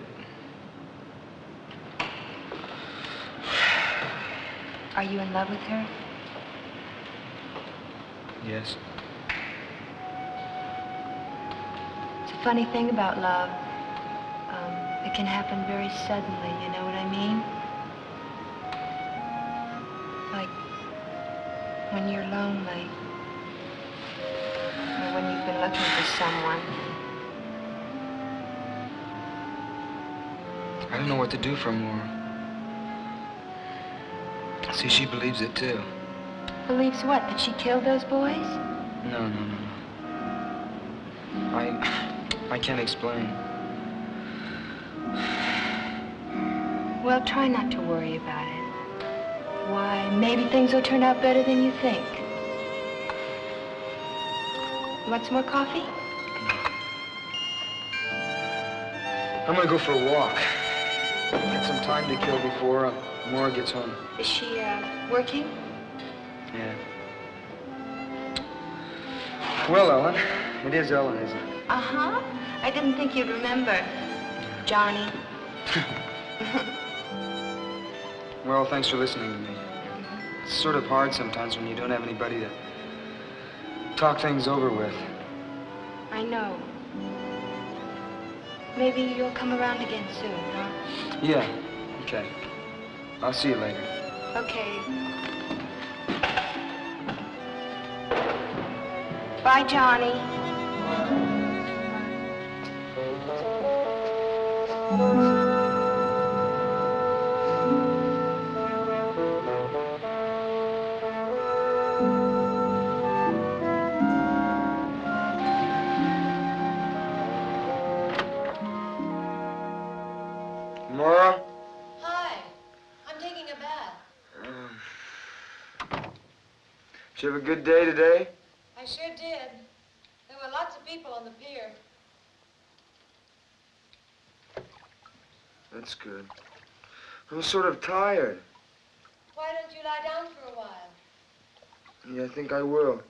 Speaker 5: Are you in love with her?
Speaker 2: Yes.
Speaker 5: It's a funny thing about love. It can happen very suddenly, you know what I mean? Like when you're lonely, or when you've been looking for someone.
Speaker 2: I don't know what to do for Mora. See, she believes it too.
Speaker 5: Believes what? That she killed those boys?
Speaker 2: No. I can't explain.
Speaker 5: Well, try not to worry about it. Why, maybe things will turn out better than you think. You want some more coffee?
Speaker 2: I'm gonna go for a walk. Get some time to kill before Mora gets home.
Speaker 5: Is she, working?
Speaker 2: Yeah. Well, Ellen. It is Ellen, isn't it?
Speaker 5: Uh-huh. I didn't think you'd remember. Johnny.
Speaker 2: Well, thanks for listening to me. It's sort of hard sometimes when you don't have anybody to talk things over with.
Speaker 5: I know. Maybe you'll come around again soon, huh?
Speaker 2: Yeah. Okay. I'll see you later.
Speaker 5: Okay. Bye, Johnny.
Speaker 2: Mora?
Speaker 1: Hi. I'm taking a bath.
Speaker 2: Did you have a good day today?
Speaker 1: I sure did. There were lots of people on the pier.
Speaker 2: That's good. I'm sort of tired.
Speaker 1: Why don't you lie down for a while?
Speaker 2: Yeah, I think I will.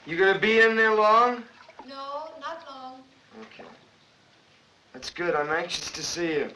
Speaker 2: You gonna be in there long?
Speaker 1: No, not long.
Speaker 2: Okay. That's good. I'm anxious to see you.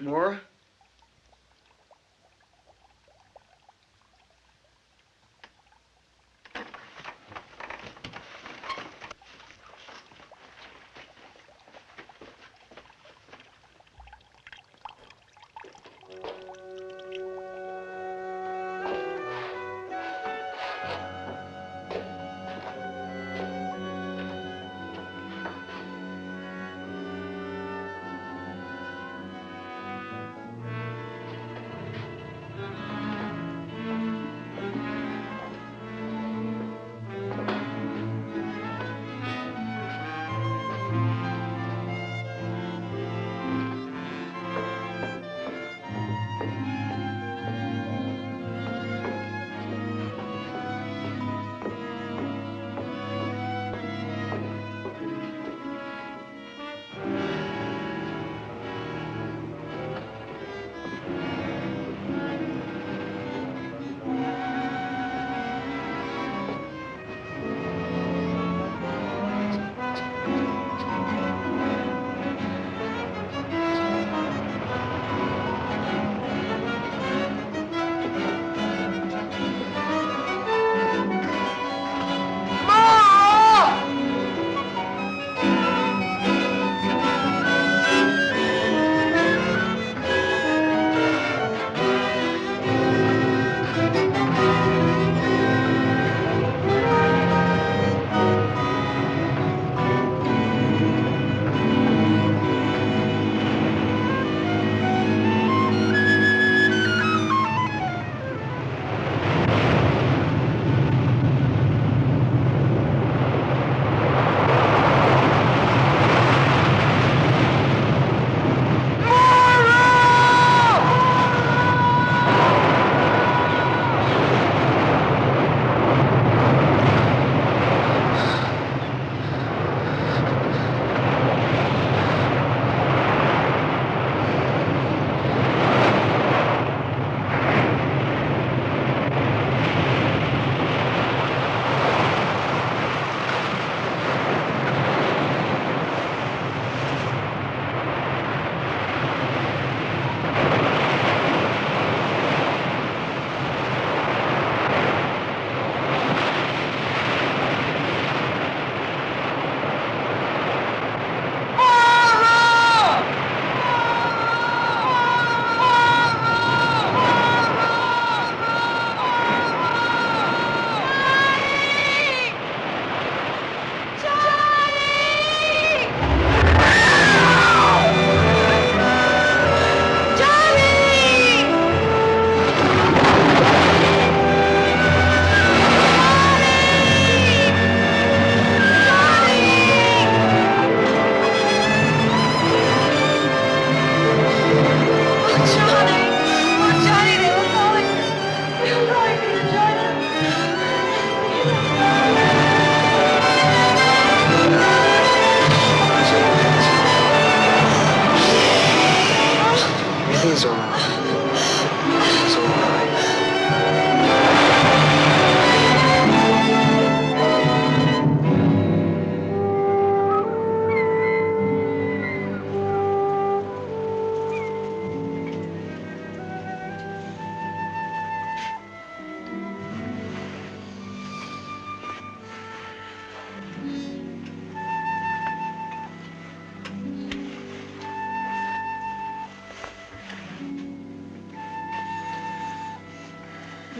Speaker 2: More?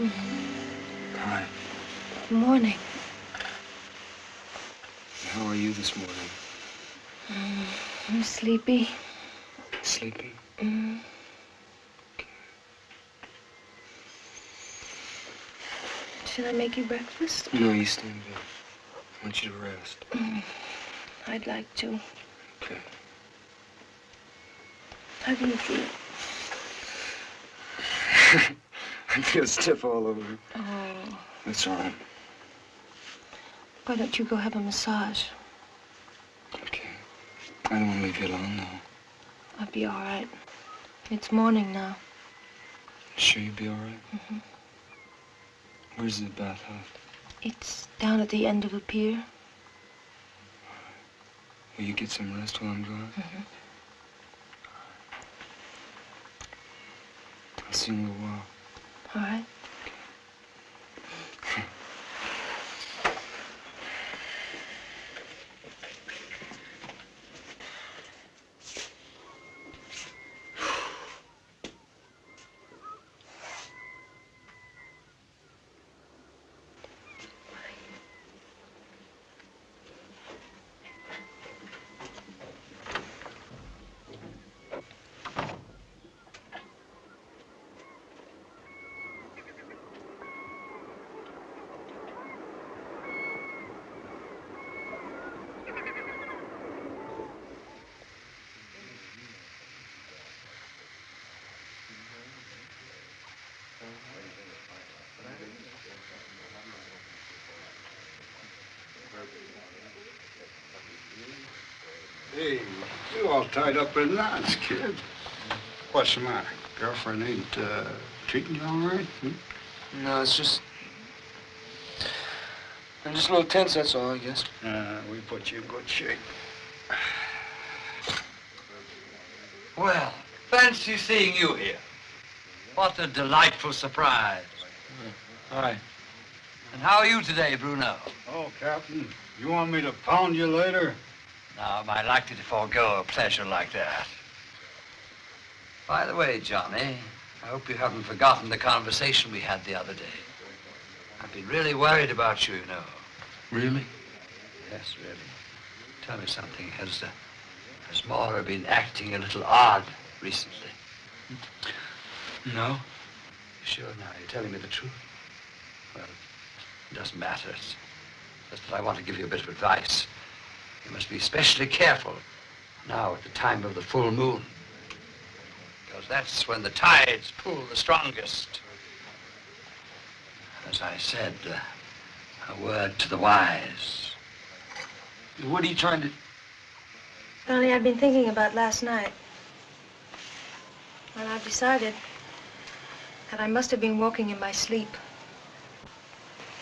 Speaker 2: Hi.
Speaker 1: Good morning.
Speaker 2: How are you this morning?
Speaker 1: I'm sleepy.
Speaker 2: Sleepy?
Speaker 1: Should I make you breakfast?
Speaker 2: No, you stay in bed. I want you to rest.
Speaker 1: I'd like to.
Speaker 2: Okay.
Speaker 1: How do you feel?
Speaker 2: I feel stiff all over.
Speaker 1: Oh.
Speaker 2: That's all right.
Speaker 1: Why don't you go have a massage?
Speaker 2: Okay. I don't want to leave you alone, though.
Speaker 1: I'll be all right. It's morning now.
Speaker 2: Sure you'll be all right? Where's the bathhouse?
Speaker 1: It's down at the end of the pier.
Speaker 2: Will you get some rest while I'm gone? I'll see you in a little while.
Speaker 1: All right.
Speaker 13: Hey, you all tied up in knots, kid. What's the matter? Girlfriend ain't treating you all right?
Speaker 2: No, it's just... I'm just a little tense, that's all, I guess.
Speaker 13: We put you in good shape.
Speaker 6: Well, fancy seeing you here. What a delightful surprise.
Speaker 2: Hi.
Speaker 6: And how are you today, Bruno?
Speaker 13: Oh, Captain, you want me to pound you later?
Speaker 6: Now, am I likely to forego a pleasure like that? By the way, Johnny, I hope you haven't forgotten the conversation we had the other day. I've been really worried about you, you know.
Speaker 2: Really?
Speaker 6: Yes, really. Tell me something. Has Mora been acting a little odd recently?
Speaker 2: No.
Speaker 6: You sure now? You're telling me the truth? Well, it doesn't matter. It's just that I want to give you a bit of advice. You must be especially careful now at the time of the full moon. Because that's when the tides pull the strongest. As I said, a word to the wise.
Speaker 2: What are you trying to...
Speaker 1: Johnny, I've been thinking about last night. And I've decided that I must have been walking in my sleep.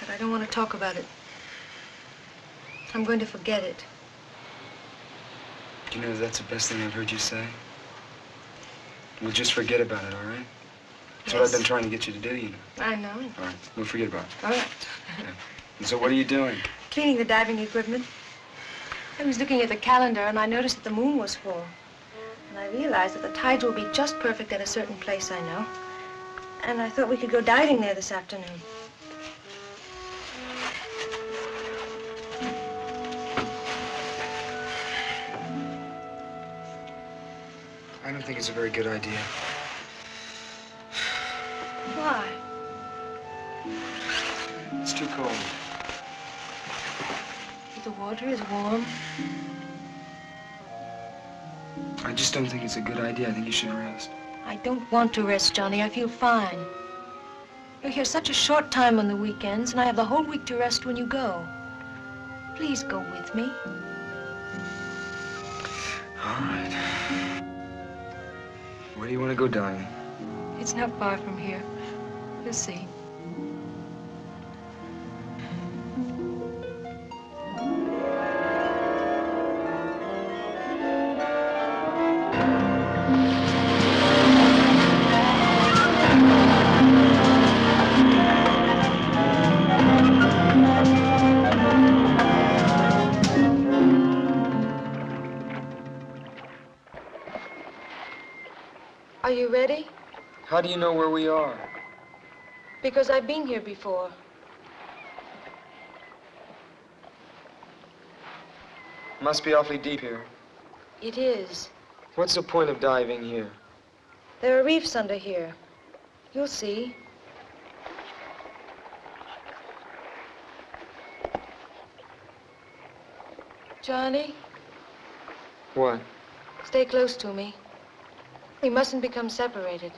Speaker 1: But I don't want to talk about it. I'm going to forget it.
Speaker 2: You know, that's the best thing I've heard you say. We'll just forget about it, all right? That's what I've been trying to get you to do, you know.
Speaker 1: I know.
Speaker 2: All right, we'll forget about it.
Speaker 1: All right.
Speaker 2: Okay. And so what are you doing?
Speaker 1: Cleaning the diving equipment. I was looking at the calendar and I noticed that the moon was full. And I realized that the tides will be just perfect at a certain place I know. And I thought we could go diving there this afternoon.
Speaker 2: I don't think it's a very good idea.
Speaker 1: Why?
Speaker 2: It's too cold.
Speaker 1: The water is warm.
Speaker 2: I just don't think it's a good idea. I think you should rest.
Speaker 1: I don't want to rest, Johnny. I feel fine. You're here such a short time on the weekends, and I have the whole week to rest when you go. Please go with me.
Speaker 2: All right. Where do you want to go diving?
Speaker 1: It's not far from here. You'll see. Are you ready?
Speaker 2: How do you know where we are?
Speaker 1: Because I've been here before.
Speaker 2: Must be awfully deep here.
Speaker 1: It is.
Speaker 2: What's the point of diving here?
Speaker 1: There are reefs under here. You'll see. Johnny,
Speaker 2: What?
Speaker 1: stay close to me. We mustn't become separated.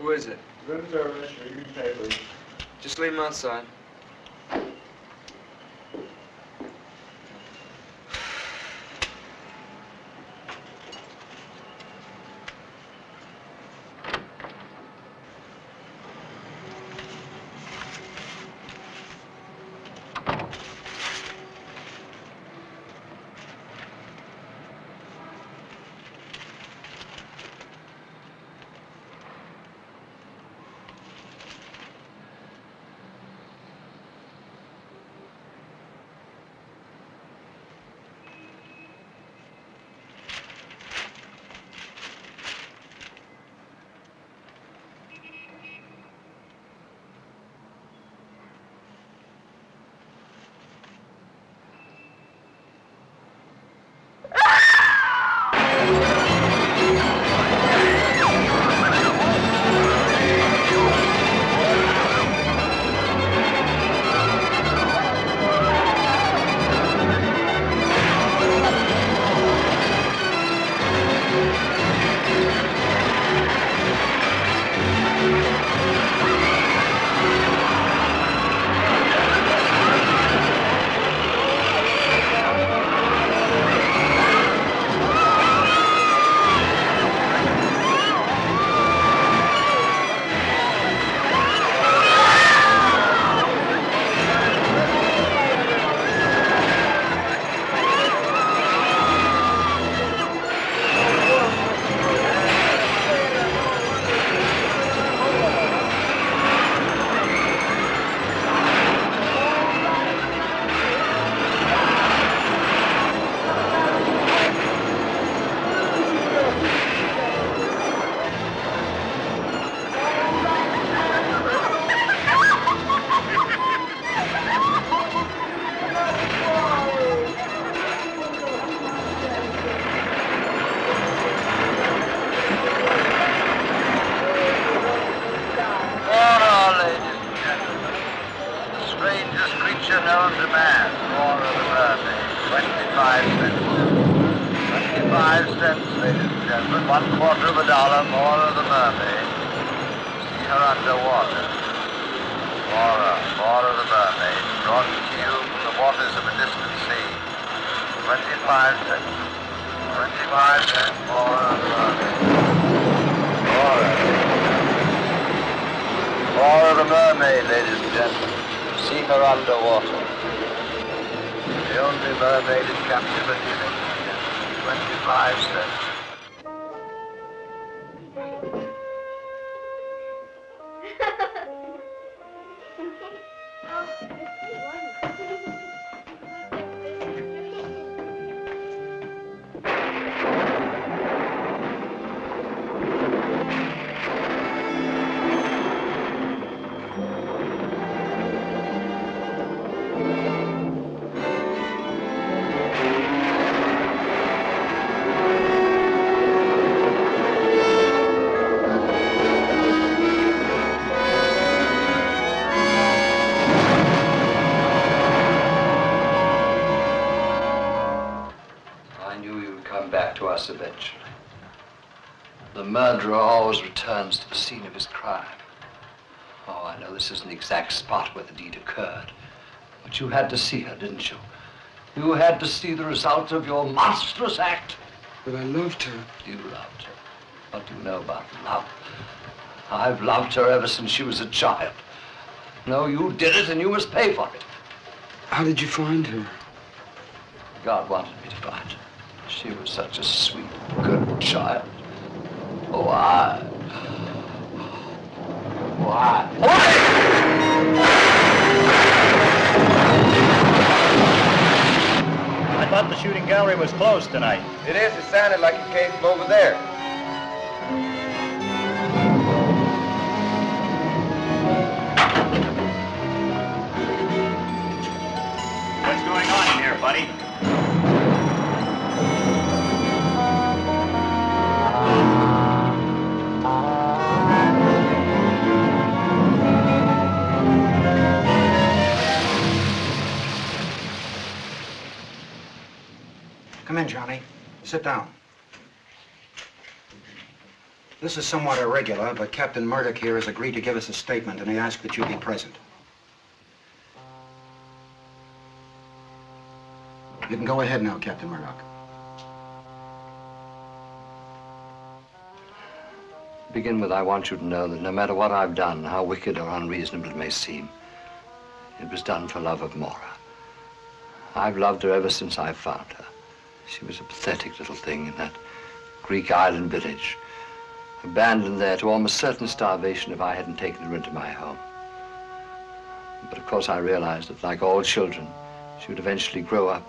Speaker 2: Who is it?
Speaker 9: Room service, read your papers.
Speaker 2: Just leave him outside.
Speaker 6: known to man, Mora the Mermaid, 25 cents. 25 cents, ladies and gentlemen, $0.25, Mora the Mermaid. See her underwater. Mora the Mermaid, brought to you from the waters of a distant sea. 25 cents. 25 cents, Mora the Mermaid. Mora the Mermaid, ladies and gentlemen. See her underwater. The only mermaid in captivity, ladies and gentlemen. 25 cents. Us eventually. The murderer always returns to the scene of his crime. Oh, I know this isn't the exact spot where the deed occurred, but you had to see her, didn't you? You had to see the result of your monstrous act.
Speaker 2: But I loved her.
Speaker 6: You loved her. What do you know about love? I've loved her ever since she was a child. No, you did it and you must pay for it.
Speaker 2: How did you find her?
Speaker 6: God wanted me to find her. She was such a sweet, good child. Why?
Speaker 14: I thought the shooting gallery was closed tonight.
Speaker 15: It is. It sounded like it came from over there.
Speaker 14: What's going on in here, buddy?
Speaker 11: Come in, Johnny. Sit down. This is somewhat irregular, but Captain Murdock here has agreed to give us a statement, and he asked that you be present. You can go ahead now, Captain Murdock.
Speaker 6: To begin with, I want you to know that no matter what I've done, how wicked or unreasonable it may seem, it was done for love of Mora. I've loved her ever since I found her. She was a pathetic little thing in that Greek island village, abandoned there to almost certain starvation if I hadn't taken her into my home. But of course I realized that, like all children, she would eventually grow up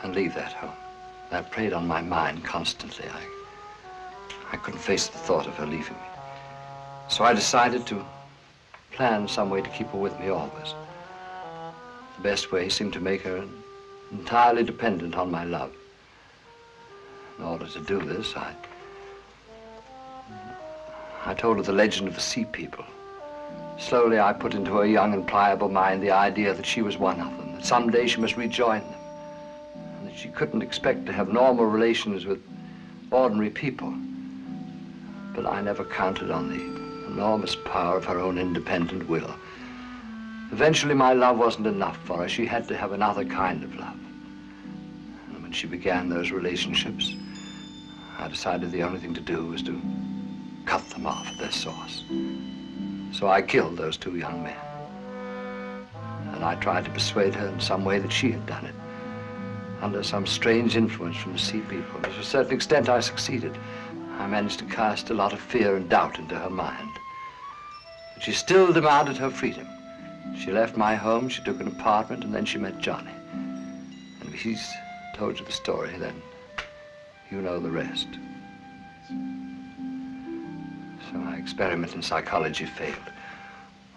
Speaker 6: and leave that home. That preyed on my mind constantly. I couldn't face the thought of her leaving me. So I decided to plan some way to keep her with me always. The best way seemed to make her entirely dependent on my love. In order to do this, I told her the legend of the sea people. Slowly, I put into her young and pliable mind the idea that she was one of them, that someday she must rejoin them, and that she couldn't expect to have normal relations with ordinary people. But I never counted on the enormous power of her own independent will. Eventually, my love wasn't enough for her. She had to have another kind of love. And when she began those relationships, I decided the only thing to do was to cut them off at their source. So I killed those two young men. And I tried to persuade her in some way that she had done it, under some strange influence from the sea people. To a certain extent, I succeeded. I managed to cast a lot of fear and doubt into her mind. But she still demanded her freedom. She left my home, she took an apartment, and then she met Johnny. And if he's told you the story, then you know the rest. So my experiment in psychology failed.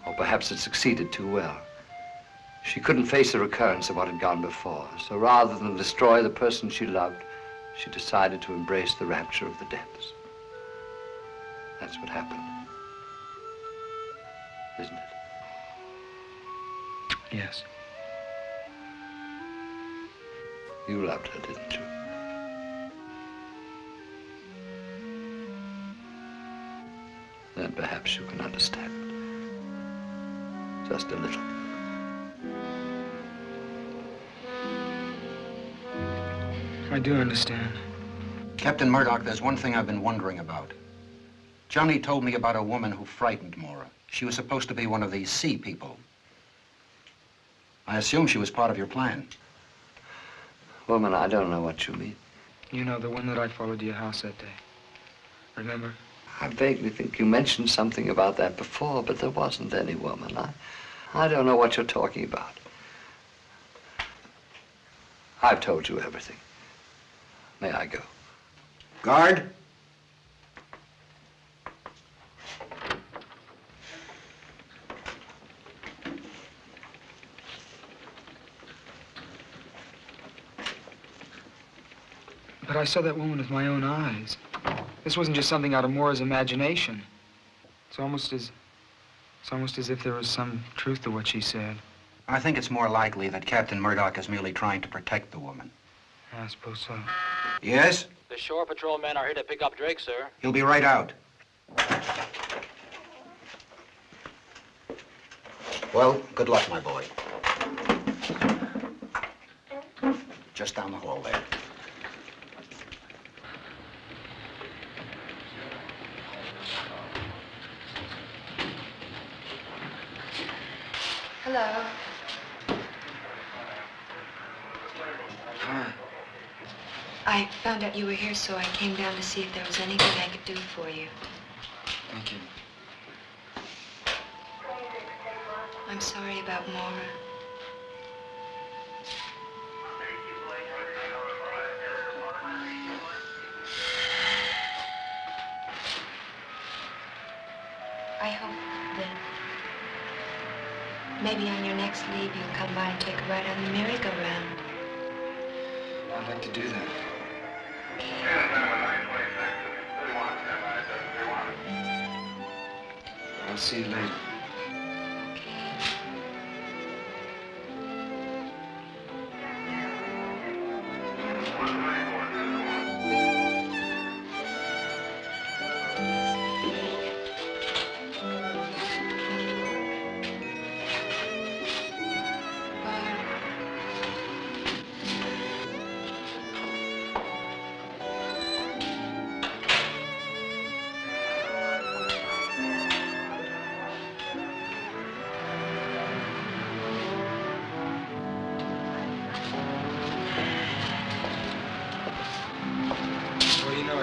Speaker 6: Or perhaps it succeeded too well. She couldn't face a recurrence of what had gone before. So rather than destroy the person she loved, she decided to embrace the rapture of the depths. That's what happened. Isn't it?
Speaker 2: Yes.
Speaker 6: You loved her, didn't you? Then perhaps you can understand. Just a little.
Speaker 2: I do understand.
Speaker 11: Captain Murdock, there's one thing I've been wondering about. Johnny told me about a woman who frightened Mora. She was supposed to be one of these sea people. I assume she was part of your plan.
Speaker 6: Woman, I don't know what you mean.
Speaker 2: You know, the one that I followed to your house that day. Remember?
Speaker 6: I vaguely think you mentioned something about that before, but there wasn't any woman. I don't know what you're talking about. I've told you everything. May I go?
Speaker 11: Guard.
Speaker 2: But I saw that woman with my own eyes. This wasn't just something out of Mora's imagination. It's almost as if there was some truth to what she said.
Speaker 11: I think it's more likely that Captain Murdock is merely trying to protect the woman.
Speaker 2: I suppose so.
Speaker 11: Yes?
Speaker 7: The shore patrol men are here to pick up Drake, sir.
Speaker 11: He'll be right out. Well, good luck, my boy. Just down the hall there.
Speaker 5: Hello.
Speaker 2: Hi.
Speaker 5: I found out you were here, so I came down to see if there was anything I could do for you.
Speaker 2: Thank you.
Speaker 5: I'm sorry about Mora. I hope that maybe on your next leave you'll come by and take a ride on the merry-go-round.
Speaker 2: I'd like to do that. I'll see you later.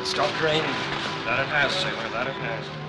Speaker 16: It stopped raining. That it has, sailor, that it has.